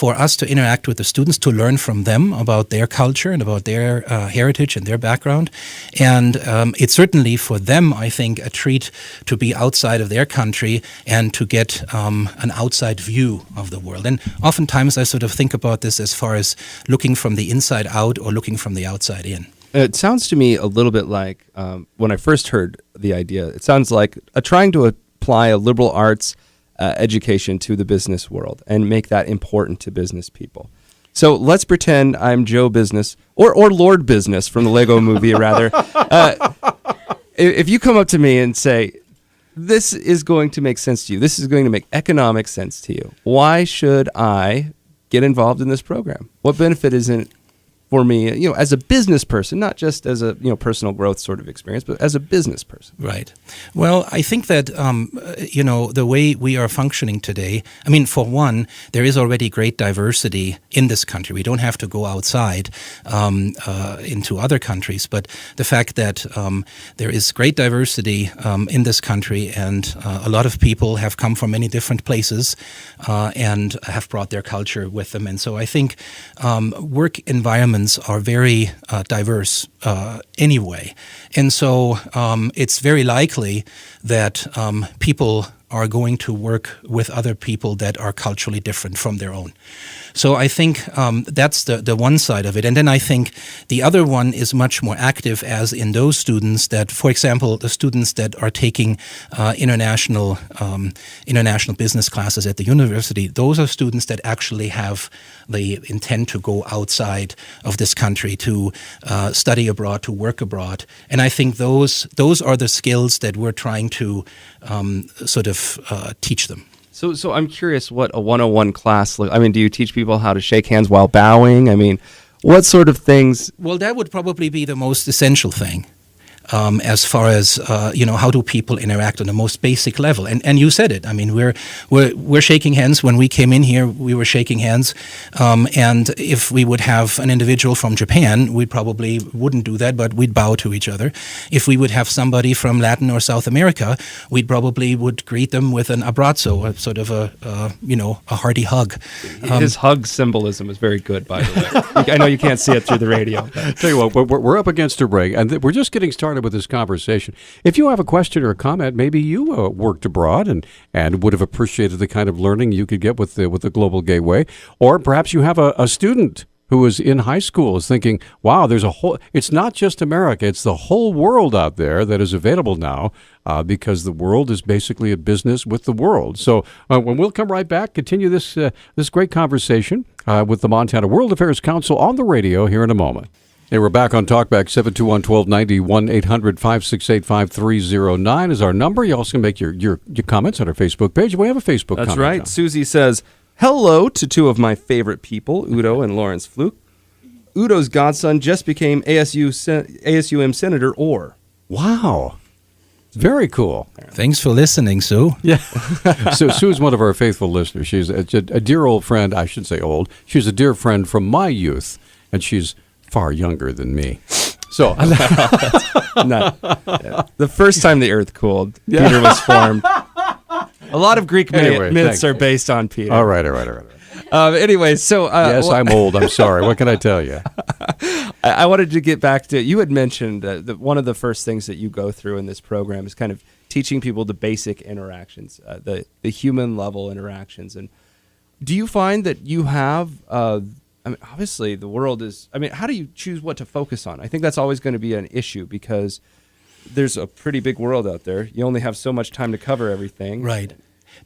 us to interact with the students, to learn from them about their culture and about their heritage and their background. And it's certainly for them, I think, a treat to be outside of their country and to get an outside view of the world. And oftentimes I sort of think about this as far as looking from the inside out or looking from the outside in. It sounds to me a little bit like, when I first heard the idea, it sounds like trying to apply a liberal arts education to the business world and make that important to business people. So let's pretend I'm Joe Business, or Lord Business from the Lego movie, rather. If you come up to me and say, this is going to make sense to you, this is going to make economic sense to you, why should I get involved in this program? What benefit is it for me, as a business person, not just as a personal growth sort of experience, but as a business person? Right. Well, I think that the way we are functioning today, I mean, for one, there is already great diversity in this country. We don't have to go outside into other countries, but the fact that there is great diversity in this country, and a lot of people have come from many different places and have brought their culture with them, and so I think work environments are very diverse anyway. And so it's very likely that people are going to work with other people that are culturally different from their own. So I think that's the one side of it. And then I think the other one is much more active, as in those students that, for example, the students that are taking international business classes at the university, those are students that actually have the intent to go outside of this country, to study abroad, to work abroad. And I think those are the skills that we're trying to teach them. So I'm curious what a 101 class looks. I mean, do you teach people how to shake hands while bowing? I mean, what sort of things? Well, that would probably be the most essential thing. As far as how do people interact on the most basic level, and you said it. I mean, we're shaking hands. When we came in here, we were shaking hands, and if we would have an individual from Japan, we probably wouldn't do that, but we'd bow to each other. If we would have somebody from Latin or South America, we probably would greet them with an abrazo, a sort of a hearty hug. His hug symbolism is very good, by the way. I know you can't see it through the radio. Tell you what, we're up against a break, and we're just getting started with this conversation. If you have a question or a comment, maybe you worked abroad and would have appreciated the kind of learning you could get with the Global Gateway, or perhaps you have a student who is in high school is thinking, wow, it's not just America, it's the whole world out there that is available now because the world is basically a business with the world. So when we'll come right back, continue this great conversation with the Montana World Affairs Council on the radio here in a moment. Hey, we're back on Talkback. 721-1290, 1-800-568-5309 is our number. You also can make your comments on our Facebook page. We have a Facebook comment. That's right. John. Susie says, hello to two of my favorite people, Udo and Lawrence Fluke. Udo's godson just became ASUM Senator Orr. Wow. Very cool. Thanks for listening, Sue. Yeah. So Sue's one of our faithful listeners. She's a dear old friend. I should say old. She's a dear friend from my youth, and she's far younger than me. So the first time the earth cooled, Peter was formed. A lot of Greek myths are based on Peter. All right. Anyway, so yes, I'm old. I'm sorry. What can I tell you? I wanted to get back to, you had mentioned that one of the first things that you go through in this program is kind of teaching people the basic interactions, the human level interactions. And do you find that you have, obviously the world is, how do you choose what to focus on? I think that's always going to be an issue because there's a pretty big world out there. You only have so much time to cover everything. Right.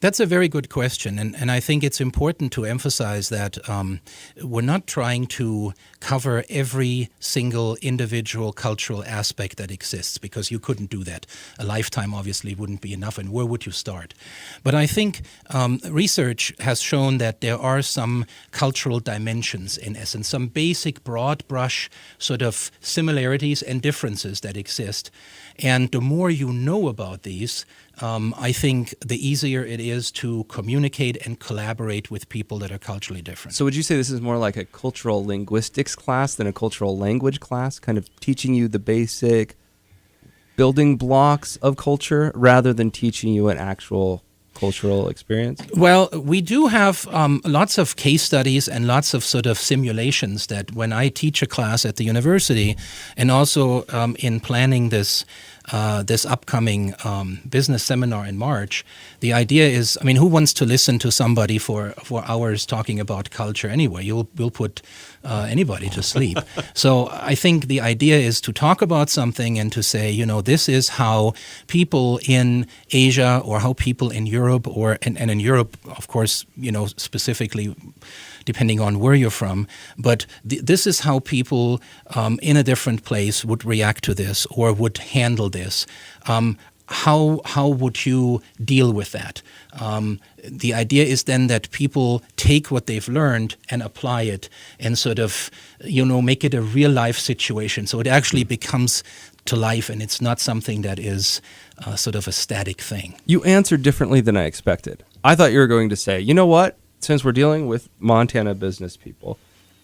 That's a very good question, and I think it's important to emphasize that we're not trying to cover every single individual cultural aspect that exists, because you couldn't do that. A lifetime obviously wouldn't be enough, and where would you start? But I think research has shown that there are some cultural dimensions, in essence, some basic broad brush sort of similarities and differences that exist. And the more you know about these, I think the easier it is to communicate and collaborate with people that are culturally different. So would you say this is more like a cultural linguistics class than a cultural language class, kind of teaching you the basic building blocks of culture rather than teaching you an actual cultural experience? Well, we do have lots of case studies and lots of sort of simulations that when I teach a class at the university, and also in planning this upcoming business seminar in March, the idea is, who wants to listen to somebody for hours talking about culture anyway? We'll put anybody to sleep. So I think the idea is to talk about something and to say, this is how people in Asia or how people in Europe and in Europe, of course, specifically depending on where you're from, but this is how people in a different place would react to this or would handle this. How would you deal with that? The idea is then that people take what they've learned and apply it and sort of, make it a real life situation. So it actually becomes to life, and it's not something that is sort of a static thing. You answered differently than I expected. I thought you were going to say, you know what? Since we're dealing with Montana business people,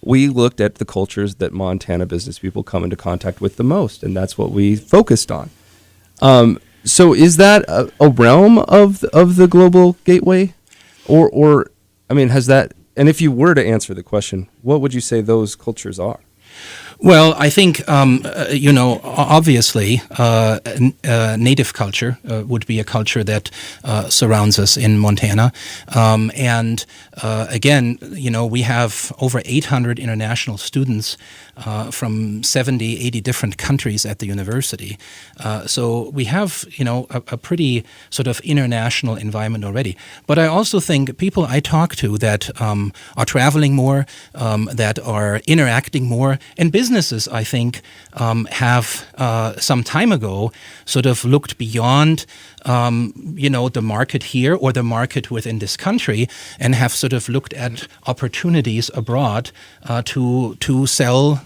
we looked at the cultures that Montana business people come into contact with the most, and that's what we focused on. So is that a realm of the global gateway? Or has that, and if you were to answer the question, what would you say those cultures are? Well, I think, obviously, native culture would be a culture that surrounds us in Montana. And again, we have over 800 international students from 70, 80 different countries at the university. So we have, a pretty sort of international environment already. But I also think people I talk to that are traveling more, that are interacting more, and businesses, I think, have some time ago sort of looked beyond the market here or the market within this country, and have sort of looked at opportunities abroad to sell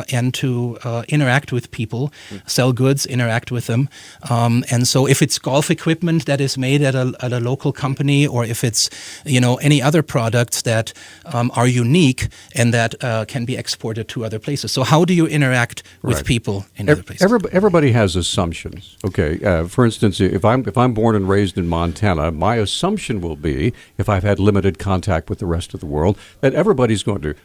and to interact with people, sell goods, interact with them. And so if it's golf equipment that is made at a local company, or if it's any other products that are unique and that can be exported to other places. So how do you interact with people in other places? Everybody has assumptions. Okay, for instance, if I'm born and raised in Montana, my assumption will be, if I've had limited contact with the rest of the world, that everybody's going to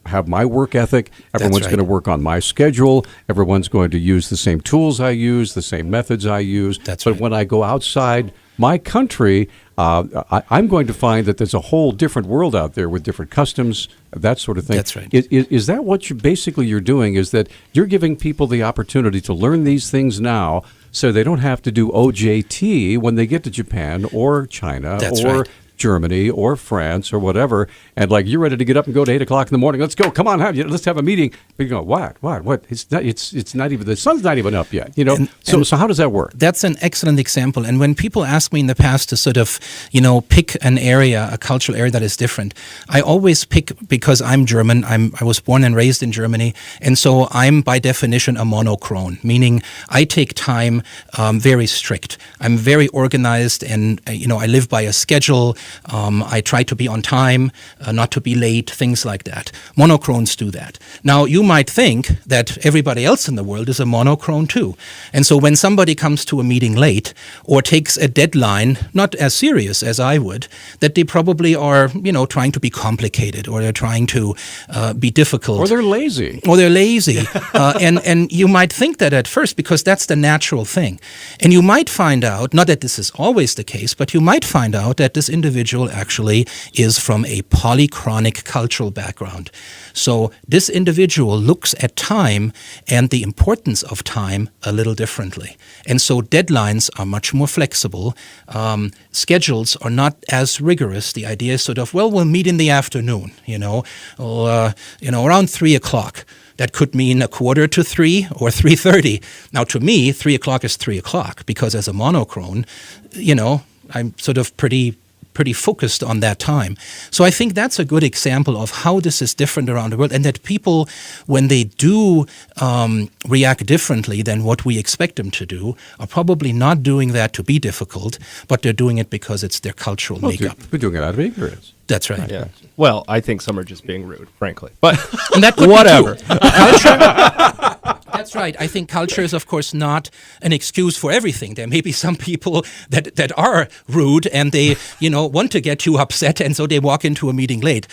have my work ethic. Everyone's going to work on my schedule. Everyone's going to use the same tools I use, the same methods I use. But when I go outside my country, I'm going to find that there's a whole different world out there with different customs, that sort of thing. That's right. Is that what you're doing? Is that you're giving people the opportunity to learn these things now, so they don't have to do OJT when they get to Japan or China Germany or France or whatever, and like you're ready to get up and go to 8 o'clock in the morning. Let's go. Come on, let's have a meeting. But you go, what? It's not even, the sun's not even up yet. So how does that work? That's an excellent example. And when people ask me in the past to sort of, pick an area, a cultural area that is different, I always pick, because I'm German. I was born and raised in Germany, and so I'm by definition a monochrone, meaning I take time very strict. I'm very organized, and I live by a schedule. I try to be on time, not to be late, things like that. Monochrones do that. Now, you might think that everybody else in the world is a monochrone too. And so when somebody comes to a meeting late or takes a deadline, not as serious as I would, that they probably are, trying to be complicated, or they're trying to be difficult. Or they're lazy. And you might think that at first, because that's the natural thing. And you might find out, not that this is always the case, but you might find out that this individual actually is from a polychronic cultural background. So this individual looks at time and the importance of time a little differently. And so deadlines are much more flexible. Schedules are not as rigorous. The idea is sort of, we'll meet in the afternoon, around 3 o'clock. That could mean 2:45 or 3:30. Now, to me, 3 o'clock is 3 o'clock, because as a monochrone, I'm sort of pretty focused on that time. So I think that's a good example of how this is different around the world, and that people, when they do react differently than what we expect them to do, are probably not doing that to be difficult, but they're doing it because it's their cultural makeup. We're doing it out of ignorance. That's right. Yeah. Well, I think some are just being rude, frankly. But and that could whatever. Be culture. That's right. I think culture is, of course, not an excuse for everything. There may be some people that are rude, and they, want to get you upset, and so they walk into a meeting late.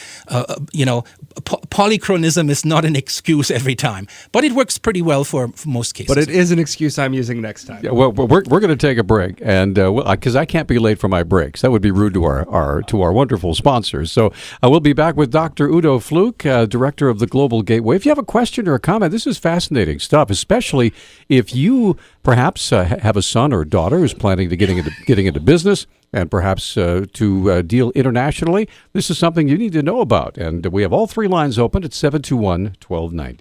Polychronism is not an excuse every time, but it works pretty well for most cases. But it is an excuse I'm using next time. Yeah, well, we're going to take a break, and because I can't be late for my breaks, that would be rude to our wonderful sponsors. So we'll be back with Dr. Udo Fluke, director of the Global Gateway. If you have a question or a comment, this is fascinating stuff, especially if you perhaps have a son or daughter who's planning to getting into business, and perhaps to deal internationally. This is something you need to know about. And we have all three lines open at 721-1290.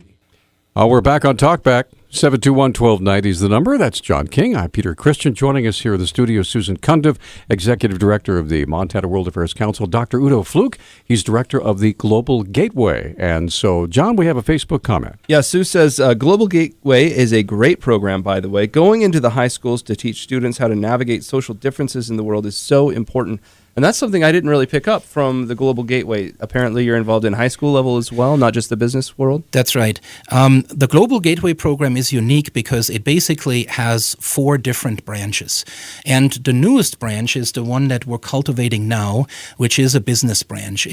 We're back on Talkback. 721-1290 is the number. That's John King. I'm Peter Christian. Joining us here in the studio, Susan Cundiff, Executive Director of the Montana World Affairs Council. Dr. Udo Fluke, he's Director of the Global Gateway. And so, John, we have a Facebook comment. Yeah, Sue says, Global Gateway is a great program, by the way. Going into the high schools to teach students how to navigate social differences in the world is so important. And that's something I didn't really pick up from the Global Gateway. Apparently, you're involved in high school level as well, not just the business world. That's right. The Global Gateway program is unique because it basically has 4 different branches. And the newest branch is the one that we're cultivating now, which is a business branch.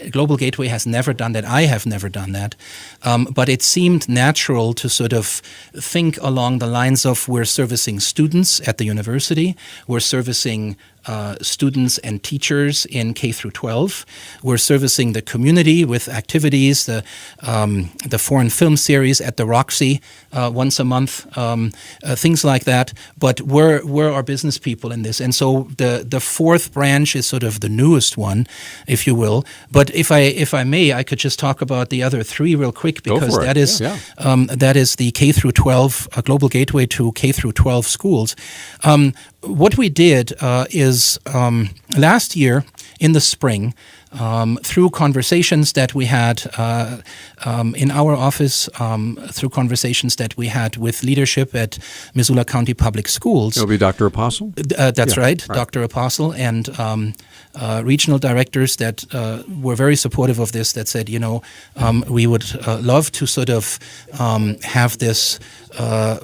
Global Gateway has never done that. I have never done that. But it seemed natural to sort of think along the lines of, we're servicing students at the university, we're servicing students and teachers in K through 12. We're servicing the community with activities, the foreign film series at the Roxy once a month, things like that. But we're our business people in this, and so the 4th branch is sort of the newest one, if you will. But if I may, I could just talk about the other 3 real quick, because that is that is the K through 12 Global Gateway to K through 12 schools. What we did is last year in the spring, through conversations that we had in our office, through conversations that we had with leadership at Missoula County Public Schools. It'll be Dr. Apostle? That's right, Dr. Apostle and regional directors that were very supportive of this, that said, we would love to sort of have this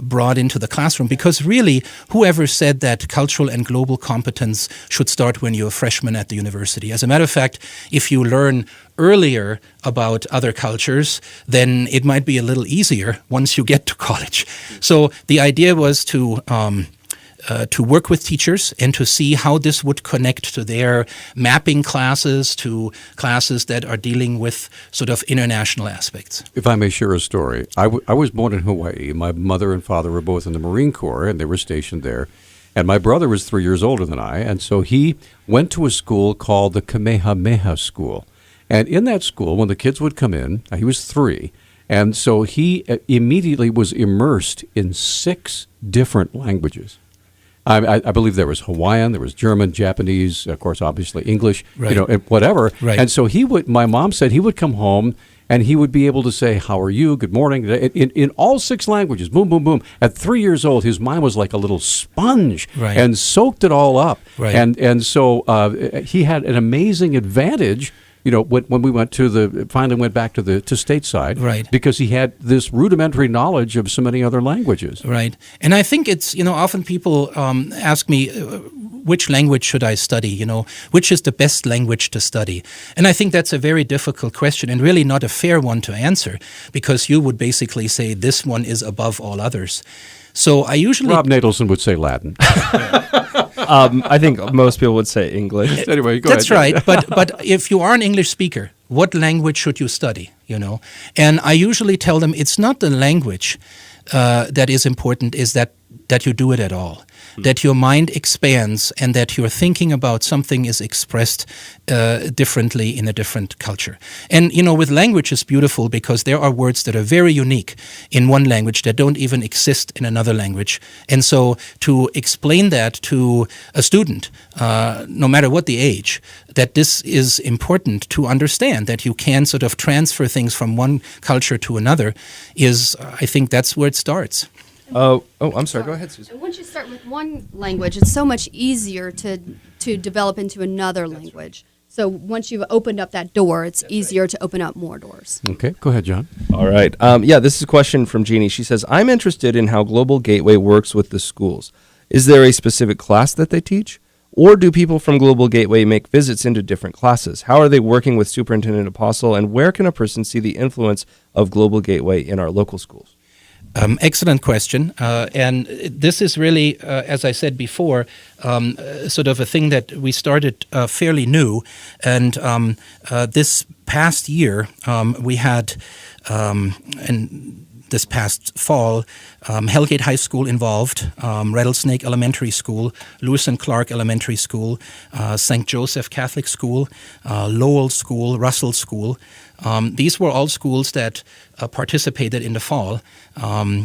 brought into the classroom, because really, whoever said that cultural and global competence should start when you're a freshman at the university? As a matter of fact, if you learn earlier about other cultures, then it might be a little easier once you get to college. So the idea was to work with teachers and to see how this would connect to their mapping classes, to classes that are dealing with sort of international aspects. If I may share a story, I was born in Hawaii. My mother and father were both in the Marine Corps, and they were stationed there. And my brother was 3 years older than I, and so he went to a school called the Kamehameha School. And in that school, when the kids would come in, he was 3, and so he immediately was immersed in 6 different languages. I believe there was Hawaiian, there was German, Japanese, of course, obviously English, right. And whatever. Right. And so my mom said he would come home and he would be able to say, "How are you? Good morning," in all 6 languages. Boom, boom, boom. At 3 years old, his mind was like a little sponge, right. and soaked it all up. Right. And so he had an amazing advantage. When we finally went back to stateside, right. because he had this rudimentary knowledge of so many other languages. Right. And I think it's, often people ask me, which language should I study? Which is the best language to study? And I think that's a very difficult question and really not a fair one to answer, because you would basically say this one is above all others. So I usually... Rob Natelson would say Latin. I think most people would say English. Anyway, go That's ahead. right. But if you are an English speaker, what language should you study? And I usually tell them it's not the language that is important, is that you do it at all. That your mind expands and that your thinking about something is expressed differently in a different culture. And, with language is beautiful because there are words that are very unique in one language that don't even exist in another language. And so to explain that to a student, no matter what the age, that this is important to understand, that you can sort of transfer things from one culture to another, I think that's where it starts. I'm sorry. Go ahead, Susan. And once you start with one language, it's so much easier to develop into another language. So once you've opened up that door, it's easier to open up more doors. Okay, go ahead, John. All right. This is a question from Jeannie. She says, I'm interested in how Global Gateway works with the schools. Is there a specific class that they teach? Or do people from Global Gateway make visits into different classes? How are they working with Superintendent Apostle, and where can a person see the influence of Global Gateway in our local schools? Excellent question. And this is really, as I said before, sort of a thing that we started fairly new. And this past year, we had, and this past fall, Hellgate High School involved, Rattlesnake Elementary School, Lewis and Clark Elementary School, St. Joseph Catholic School, Lowell School, Russell School. These were all schools that participated in the fall.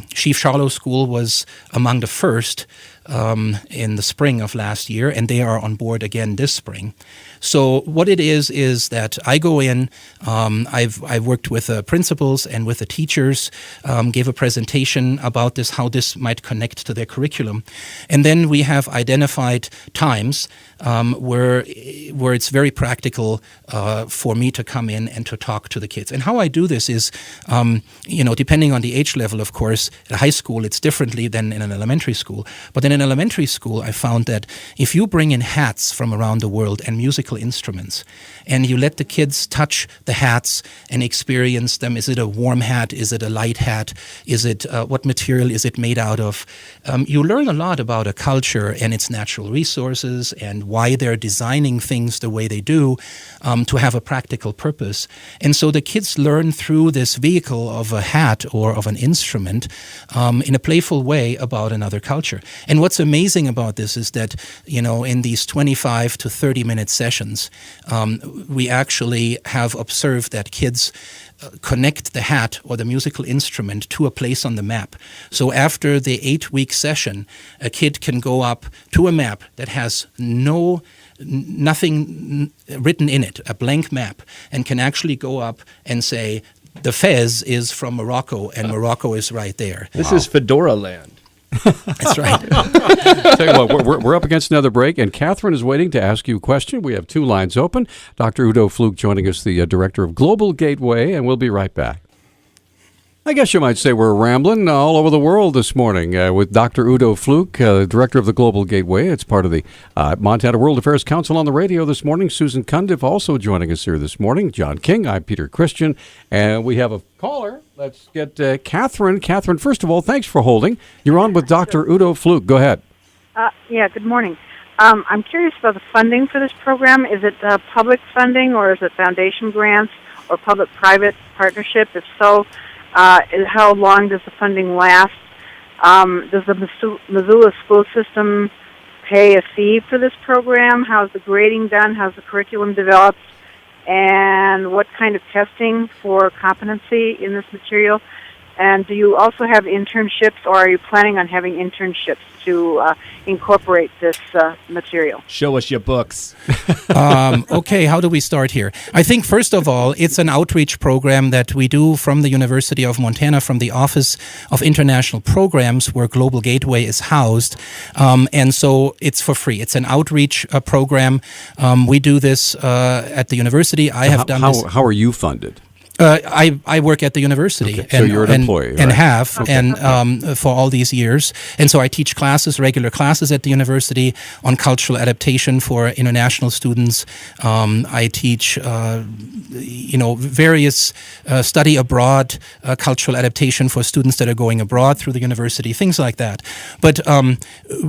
Chief Charlo School was among the first in the spring of last year, and they are on board again this spring. So what it is that I go in, I've worked with the principals and with the teachers, gave a presentation about this, how this might connect to their curriculum. And then we have identified times where it's very practical for me to come in and to talk to the kids. And how I do this is, depending on the age level, of course, at high school it's differently than in an elementary school. But in an elementary school, I found that if you bring in hats from around the world and musical instruments, and you let the kids touch the hats and experience them, is it a warm hat? Is it a light hat? Is it what material is it made out of? You learn a lot about a culture and its natural resources and why they're designing things the way they do to have a practical purpose. And so the kids learn through this vehicle of a hat or of an instrument in a playful way about another culture. And what's amazing about this is that, in these 25 to 30-minute sessions, we actually have observed that kids connect the hat or the musical instrument to a place on the map. So after the 8-week session, a kid can go up to a map that has nothing written in it, a blank map, and can actually go up and say, the Fez is from Morocco, and Morocco is right there. This is Fedora land. That's right. Tell you what, we're up against another break, and Catherine is waiting to ask you a question. We have 2 lines open. Dr. Udo Fluke joining us, the director of Global Gateway, and we'll be right back. I guess you might say we're rambling all over the world this morning with Dr. Udo Fluke, director of the Global Gateway. It's part of the Montana World Affairs Council on the radio this morning. Susan Cundiff also joining us here this morning. John King, I'm Peter Christian, and we have a caller. Let's get Catherine. Catherine, first of all, thanks for holding. You're on with Dr. Udo Fluke. Go ahead. Yeah, good morning. I'm curious about the funding for this program. Is it public funding, or is it foundation grants, or public-private partnership? If so, how long does the funding last? Does the Missoula school system pay a fee for this program? How's the grading done? How's the curriculum developed? And what kind of testing for competency in this material? And do you also have internships, or are you planning on having internships to incorporate this material? Show us your books. Okay, how do we start here? I think, first of all, it's an outreach program that we do from the University of Montana, from the Office of International Programs, where Global Gateway is housed. And so it's for free. It's an outreach program. We do this at the university. I have done this. How are you funded? I work at the university, okay, so you're an employee, and right? have for all these years, and so I teach classes, regular classes at the university on cultural adaptation for international students. I teach, various study abroad cultural adaptation for students that are going abroad through the university, things like that. But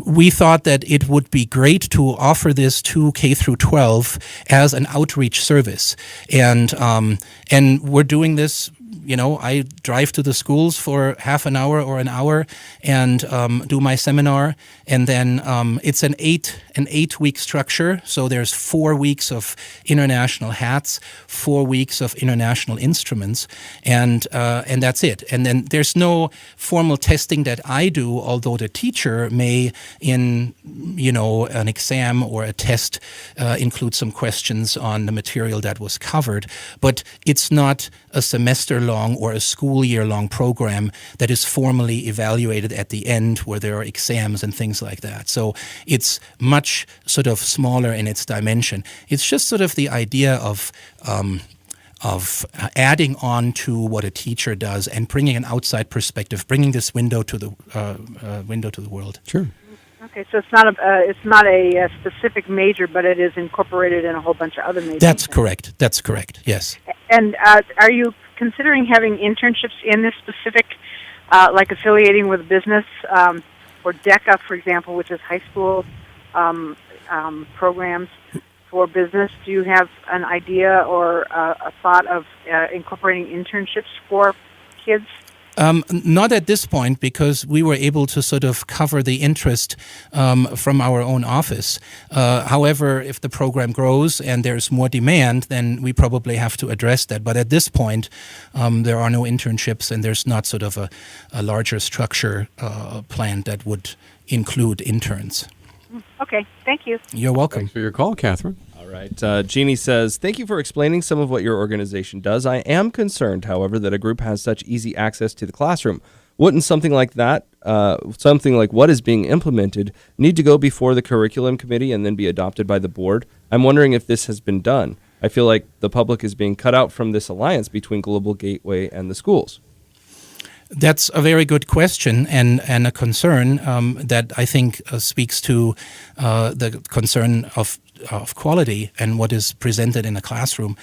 we thought that it would be great to offer this to K through 12 as an outreach service, and we're doing this. I drive to the schools for half an hour or an hour and do my seminar, and then it's an 8-week structure. So there's 4 weeks of international hats, 4 weeks of international instruments, and that's it. And then there's no formal testing that I do, although the teacher may, in an exam or a test, include some questions on the material that was covered. But it's not a semester-long or a school year-long program that is formally evaluated at the end, where there are exams and things like that. So it's much sort of smaller in its dimension. It's just sort of the idea of adding on to what a teacher does and bringing an outside perspective, bringing this window to the world. Sure. Okay, so it's not a specific major, but it is incorporated in a whole bunch of other majors. That's correct. That's correct. Yes. And are you considering having internships in this specific, like affiliating with business, or DECA, for example, which is high school programs for business? Do you have an idea or a thought of incorporating internships for kids? Not at this point, because we were able to sort of cover the interest from our own office. However, if the program grows and there's more demand, then we probably have to address that. But at this point, there are no internships, and there's not sort of a larger structure planned that would include interns. Okay, thank you. You're welcome. Thanks for your call, Catherine. All right. Jeannie says, thank you for explaining some of what your organization does. I am concerned, however, that a group has such easy access to the classroom. Wouldn't something like that, something like what is being implemented, need to go before the curriculum committee and then be adopted by the board? I'm wondering if this has been done. I feel like the public is being cut out from this alliance between Global Gateway and the schools. That's a very good question and a concern that I think speaks to the concern of quality and what is presented in a classroom.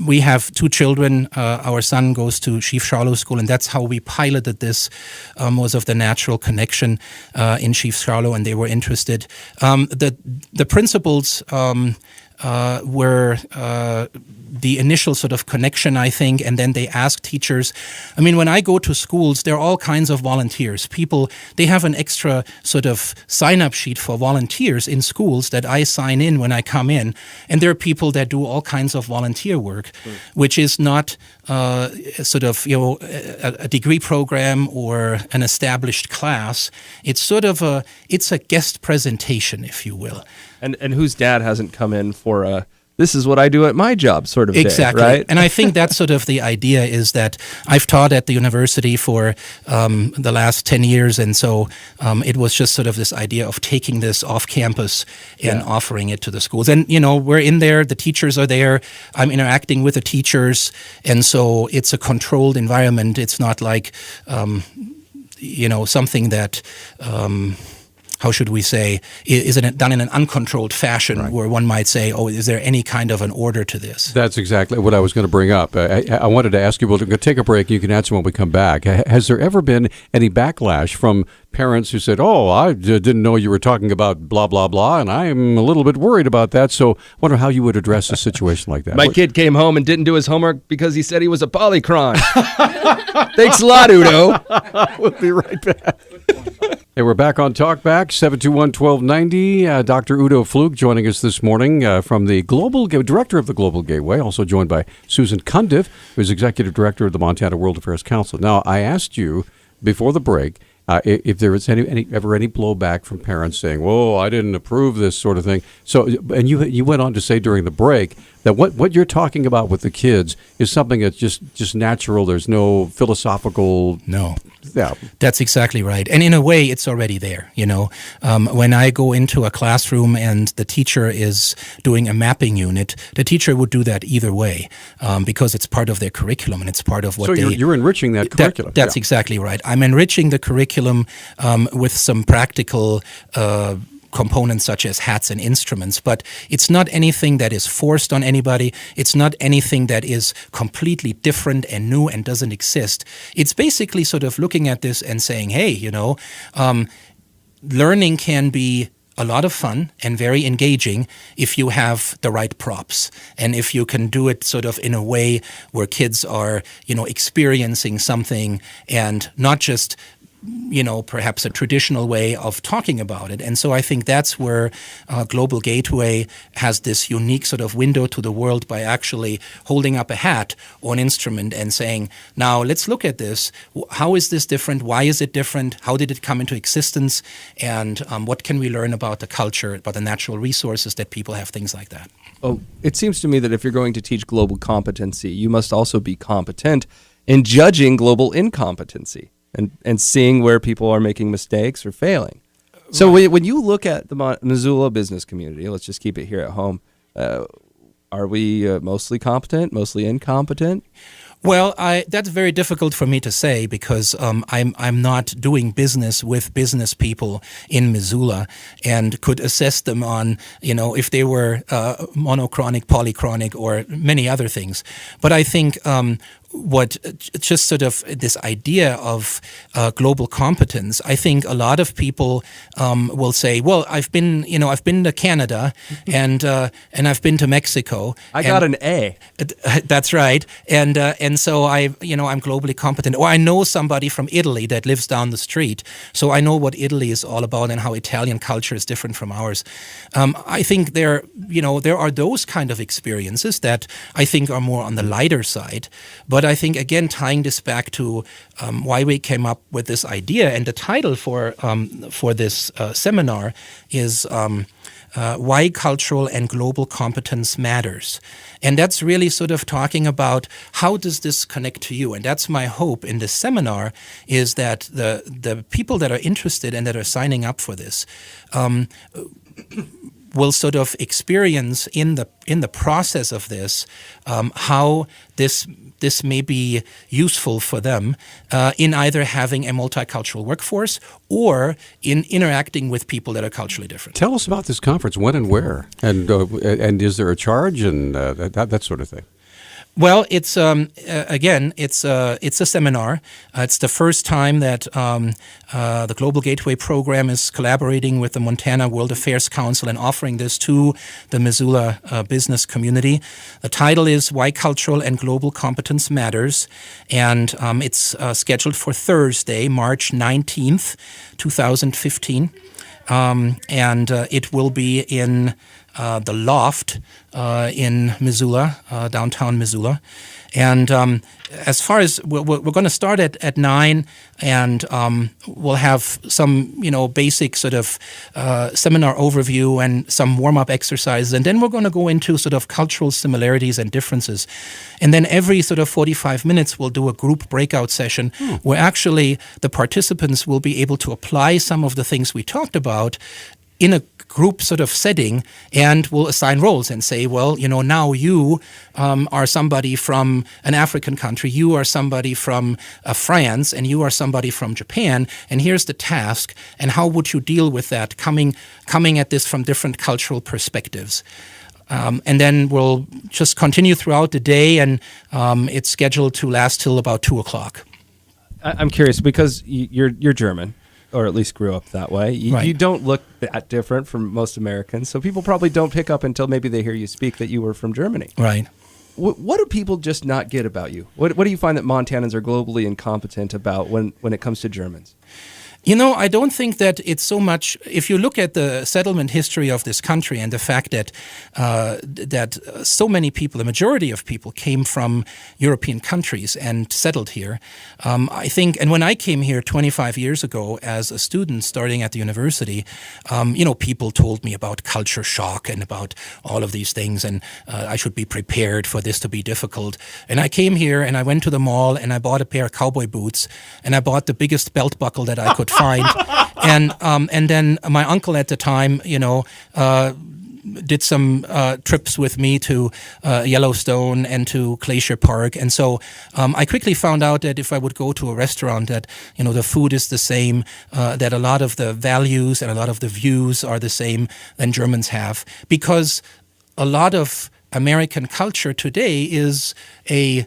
We have 2 children. Our son goes to Chief Charlo School, and that's how we piloted this, was of the natural connection in Chief Charlo, and they were interested. The principals were the initial sort of connection, I think, and then they ask teachers. I mean, when I go to schools, there are all kinds of volunteers. People, they have an extra sort of sign-up sheet for volunteers in schools that I sign in when I come in, and there are people that do all kinds of volunteer work, which is not sort of, a degree program or an established class. It's sort of it's a guest presentation, if you will. And whose dad hasn't come in for a this is what I do at my job sort of exactly. day, right? And I think that's sort of the idea is that I've taught at the university for the last 10 years, and so it was just sort of this idea of taking this off campus and offering it to the schools. And, we're in there, the teachers are there, I'm interacting with the teachers, and so it's a controlled environment. It's not like, something that... how should we say, is it done in an uncontrolled fashion where one might say, is there any kind of an order to this? That's exactly what I was going to bring up. I wanted to ask you, we'll take a break, you can answer when we come back. Has there ever been any backlash from parents who said, I didn't know you were talking about blah, blah, blah, and I'm a little bit worried about that, so I wonder how you would address a situation like that. My kid came home and didn't do his homework because he said he was a polychron. Thanks a lot, Udo. We'll be right back. Hey, we're back on Talkback, 721-1290. Dr. Udo Flug joining us this morning from the Director of the Global Gateway, also joined by Susan Cundiff, who's Executive Director of the Montana World Affairs Council. Now, I asked you before the break if there was ever any blowback from parents saying, "Whoa, I didn't approve this," sort of thing. So, and you went on to say during the break that what you're talking about with the kids is something that's just natural. There's no philosophical. No. Yeah. That's exactly right. And in a way, it's already there. When I go into a classroom and the teacher is doing a mapping unit, the teacher would do that either way because it's part of their curriculum and it's part of what So you're enriching that curriculum. That's exactly right. I'm enriching the curriculum with some practical components such as hats and instruments, but it's not anything that is forced on anybody. It's not anything that is completely different and new and doesn't exist. It's basically sort of looking at this and saying, hey, learning can be a lot of fun and very engaging if you have the right props and if you can do it sort of in a way where kids are, experiencing something and not just perhaps a traditional way of talking about it. And so I think that's where Global Gateway has this unique sort of window to the world by actually holding up a hat or an instrument and saying, now let's look at this. How is this different? Why is it different? How did it come into existence? And what can we learn about the culture, about the natural resources that people have, things like that. Oh, it seems to me that if you're going to teach global competency, you must also be competent in judging global incompetency. And seeing where people are making mistakes or failing. So when you look at the Missoula business community, let's just keep it here at home, are we mostly competent, mostly incompetent? Well, that's very difficult for me to say because I'm not doing business with business people in Missoula and could assess them on, if they were monochronic, polychronic, or many other things. But I think what just sort of this idea of global competence, I think a lot of people will say, well, I've been to Canada and I've been to Mexico. I got an A. That's right. And so I'm globally competent. Or I know somebody from Italy that lives down the street. So I know what Italy is all about and how Italian culture is different from ours. I think there are those kind of experiences that I think are more on the lighter side. But I think, again, tying this back to why we came up with this idea, and the title for this seminar is Why Cultural and Global Competence Matters. And that's really sort of talking about how does this connect to you? And that's my hope in this seminar, is that the people that are interested and that are signing up for this will sort of experience in the process of this how this may be useful for them in either having a multicultural workforce or in interacting with people that are culturally different. Tell us about this conference, when and where, and is there a charge and that sort of thing? Well, it's it's a seminar. It's the first time that the Global Gateway program is collaborating with the Montana World Affairs Council and offering this to the Missoula business community. The title is Why Cultural and Global Competence Matters, and it's scheduled for Thursday, March 19th, 2015, and it will be in the Loft in Missoula, downtown Missoula. And as far as we're going to start at 9, and we'll have some basic sort of seminar overview and some warm-up exercises, and then we're going to go into sort of cultural similarities and differences. And then every sort of 45 minutes we'll do a group breakout session where actually the participants will be able to apply some of the things we talked about in a group sort of setting, and we'll assign roles and say, well, now you are somebody from an African country, you are somebody from France, and you are somebody from Japan, and here's the task, and how would you deal with that coming at this from different cultural perspectives. And then we'll just continue throughout the day, and it's scheduled to last till about 2 o'clock. I'm curious, because you're German, or at least grew up that way. You don't look that different from most Americans, so people probably don't pick up until maybe they hear you speak that you were from Germany. Right. What do people just not get about you? What do you find that Montanans are globally incompetent about when it comes to Germans? I don't think that it's so much. If you look at the settlement history of this country and the fact that so many people, the majority of people, came from European countries and settled here, I think. And when I came here 25 years ago as a student, starting at the university, people told me about culture shock and about all of these things, and I should be prepared for this to be difficult. And I came here and I went to the mall and I bought a pair of cowboy boots and I bought the biggest belt buckle that I could find, and then my uncle at the time, did some trips with me to Yellowstone and to Glacier Park, and so I quickly found out that if I would go to a restaurant, that the food is the same, that a lot of the values and a lot of the views are the same than Germans have, because a lot of American culture today is a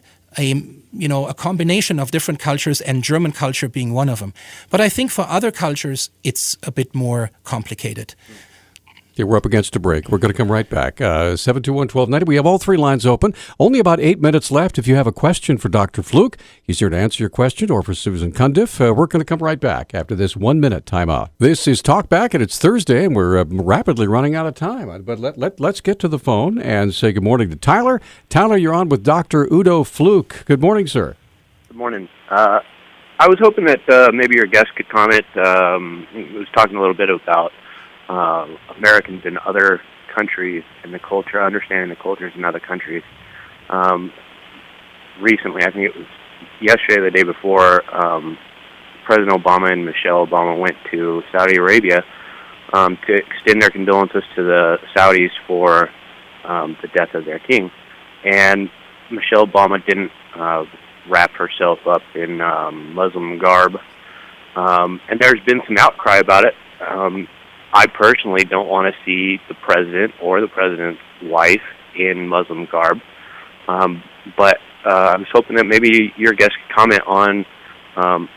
combination of different cultures, and German culture being one of them. But I think for other cultures, it's a bit more complicated. Okay, we're up against a break. We're going to come right back. 721-1290. We have all 3 lines open. Only about 8 minutes left. If you have a question for Dr. Fluke, he's here to answer your question, or for Susan Cundiff. We're going to come right back after this 1-minute timeout. This is Talk Back, and it's Thursday, and we're rapidly running out of time. But let's get to the phone and say good morning to Tyler. Tyler, you're on with Dr. Udo Fluke. Good morning, sir. Good morning. I was hoping that maybe your guest could comment. He was talking a little bit about Americans in other countries and the culture, understanding the cultures in other countries. Recently, I think it was yesterday or the day before, President Obama and Michelle Obama went to Saudi Arabia to extend their condolences to the Saudis for the death of their king. And Michelle Obama didn't wrap herself up in Muslim garb. And there's been some outcry about it. I personally don't want to see the president or the president's wife in Muslim garb, but I was hoping that maybe your guest could comment on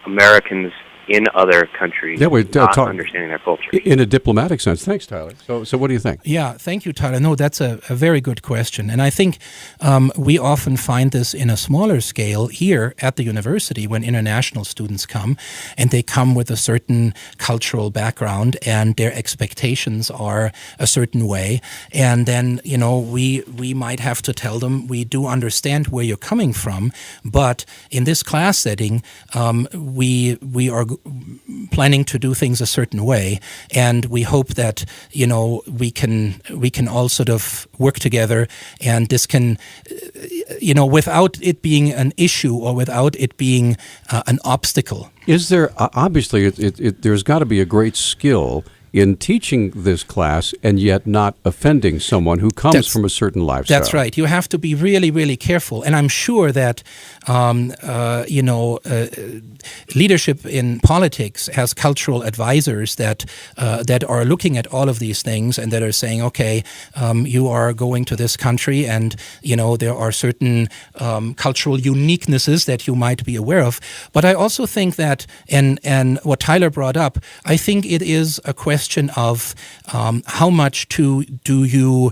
Americans in other countries not understanding their culture. In a diplomatic sense. Thanks, Tyler. So what do you think? Yeah, thank you, Tyler. No, that's a very good question. And I think we often find this in a smaller scale here at the university when international students come, and they come with a certain cultural background and their expectations are a certain way. And then, we might have to tell them, we do understand where you're coming from, but in this class setting, we are planning to do things a certain way, and we hope that we can all sort of work together, and this can without it being an issue or without it being an obstacle. Is there obviously there's got to be a great skill in teaching this class and yet not offending someone who comes from a certain lifestyle. That's right. You have to be really, really careful. And I'm sure that, leadership in politics has cultural advisors that are looking at all of these things and that are saying, okay, you are going to this country and, there are certain cultural uniquenesses that you might be aware of. But I also think that, and what Tyler brought up, I think it is a question of how much do you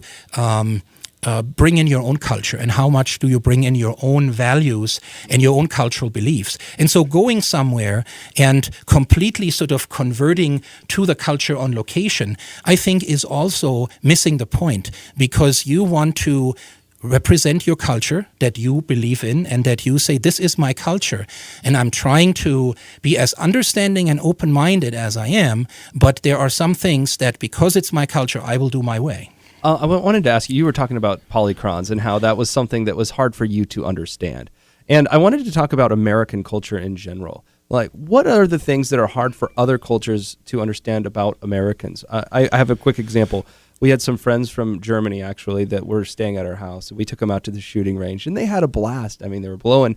bring in your own culture, and how much do you bring in your own values and your own cultural beliefs. And so going somewhere and completely sort of converting to the culture on location, I think is also missing the point, because you want to represent your culture that you believe in and that you say, this is my culture. And I'm trying to be as understanding and open-minded as I am, but there are some things that because it's my culture, I will do my way. I wanted to ask you, you were talking about polychrons and how that was something that was hard for you to understand. And I wanted to talk about American culture in general. Like, what are the things that are hard for other cultures to understand about Americans? I have a quick example. We had some friends from Germany, actually, that were staying at our house. We took them out to the shooting range, and they had a blast. I mean, they were blowing,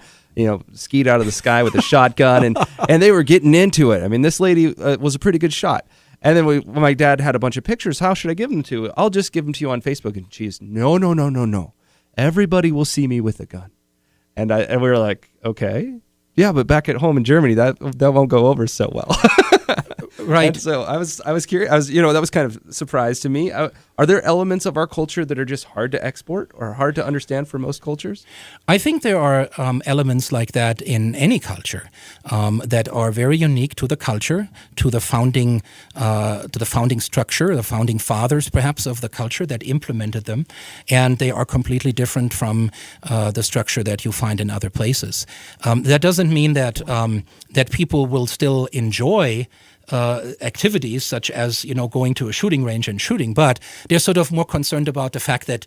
skeet out of the sky with a shotgun, and they were getting into it. I mean, this lady was a pretty good shot. And then when my dad had a bunch of pictures, how should I give them to? I'll just give them to you on Facebook. And she's, no. Everybody will see me with a gun. And we were like, okay. Yeah, but back at home in Germany, that won't go over so well. Right. And so I was curious. That was kind of a surprise to me. Are there elements of our culture that are just hard to export or hard to understand for most cultures? I think there are elements like that in any culture that are very unique to the culture, to the founding structure, the founding fathers, perhaps, of the culture that implemented them, and they are completely different from the structure that you find in other places. That doesn't mean that that people will still enjoy activities such as going to a shooting range and shooting, but they're sort of more concerned about the fact that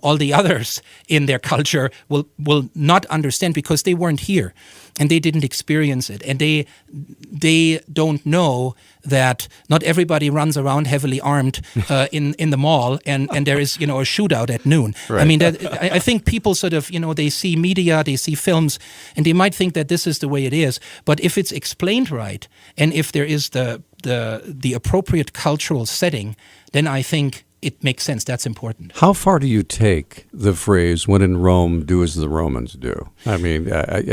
all the others in their culture will not understand because they weren't here and they didn't experience it, and they don't know that not everybody runs around heavily armed in the mall and there is a shootout at noon. Right. I mean, I think people sort of they see media, they see films, and they might think that this is the way it is. But if it's explained right, and if there is the appropriate cultural setting, then I think it makes sense. That's important. How far do you take the phrase, when in Rome, do as the Romans do? I mean,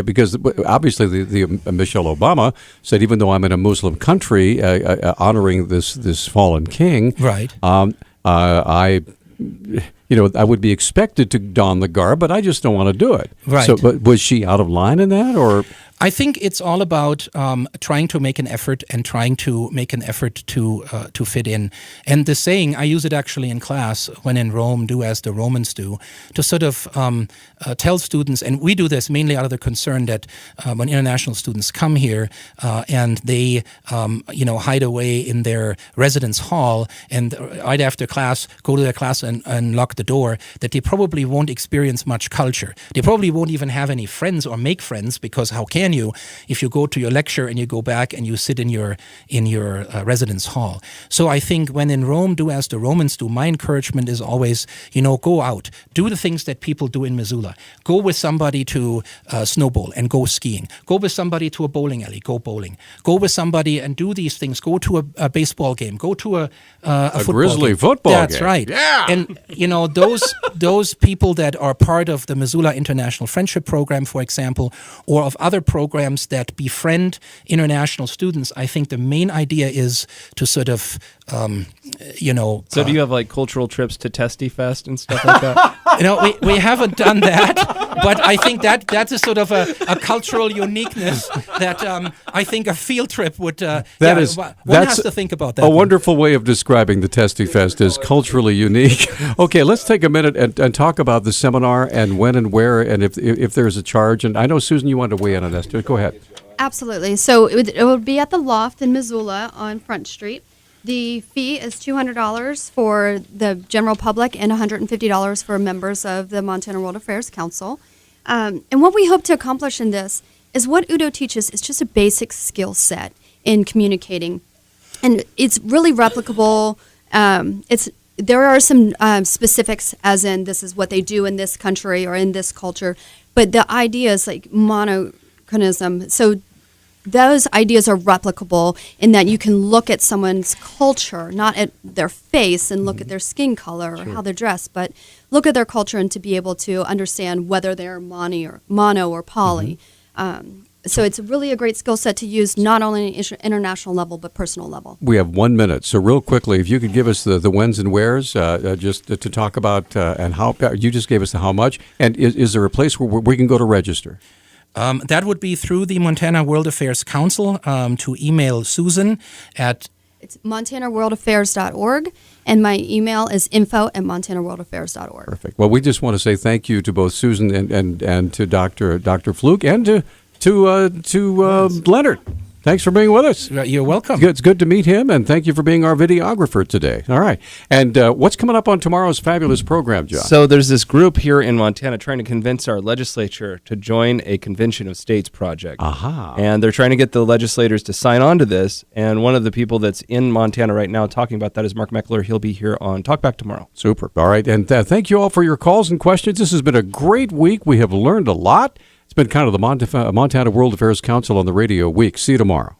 because obviously the Michelle Obama said, even though I'm in a Muslim country honoring this fallen king, right? I would be expected to don the garb, but I just don't want to do it. Right. So, but was she out of line in that, or? I think it's all about trying to make an effort and trying to make an effort to fit in. And the saying, I use it actually in class, when in Rome, do as the Romans do, to sort of tell students, and we do this mainly out of the concern that when international students come here and they, hide away in their residence hall and right after class, go to their class and lock the door, that they probably won't experience much culture. They probably won't even have any friends or make friends, because how can you if you go to your lecture and you go back and you sit in your residence hall? So I think when in Rome, do as the Romans do. My encouragement is always, go out, do the things that people do in Missoula. Go with somebody to snowball and go skiing. Go with somebody to a bowling alley, go bowling. Go with somebody and do these things. Go to a baseball game. Go to a football Grizzly game. football That's game. right. Yeah. And those people that are part of the Missoula International Friendship Program, for example, or of other programs that befriend international students, I think the main idea is to sort of, So do you have like cultural trips to Testy Fest and stuff like that? We haven't done that, but I think that's a sort of a cultural uniqueness that I think a field trip would. One has to think about that. A wonderful way of describing the Testy Fest is culturally unique. Okay, let's take a minute and talk about the seminar and when and where and if there's a charge. And I know, Susan, you wanted to weigh in on this too. Go ahead. Absolutely. So it would be at the Loft in Missoula on Front Street. The fee is $200 for the general public and $150 for members of the Montana World Affairs Council. And what we hope to accomplish in this is what Udo teaches is just a basic skill set in communicating. And it's really replicable. There are some specifics, as in this is what they do in this country or in this culture, but the idea is like monochronism. So those ideas are replicable in that you can look at someone's culture, not at their face and look at their skin color or how they're dressed, but look at their culture and to be able to understand whether they're mono or poly. So it's really a great skill set to use not only at an international level, but personal level. We have 1 minute. So real quickly, if you could give us the whens and wheres just to talk about and how, you just gave us the how much. And is there a place where we can go to register? That would be through the Montana World Affairs Council to email Susan at... It's montanaworldaffairs.org, and my email is info@montanaworldaffairs.org. Perfect. Well, we just want to say thank you to both Susan and to Dr. Fluke and to Leonard. Thanks for being with us. You're welcome. It's good to meet him, and thank you for being our videographer today. All right. And what's coming up on tomorrow's fabulous program, John? So there's this group here in Montana trying to convince our legislature to join a Convention of States project. Aha. And they're trying to get the legislators to sign on to this. And one of the people that's in Montana right now talking about that is Mark Meckler. He'll be here on Talkback tomorrow. Super. All right. And thank you all for your calls and questions. This has been a great week. We have learned a lot. It's been kind of the Montana World Affairs Council on the Radio Week. See you tomorrow.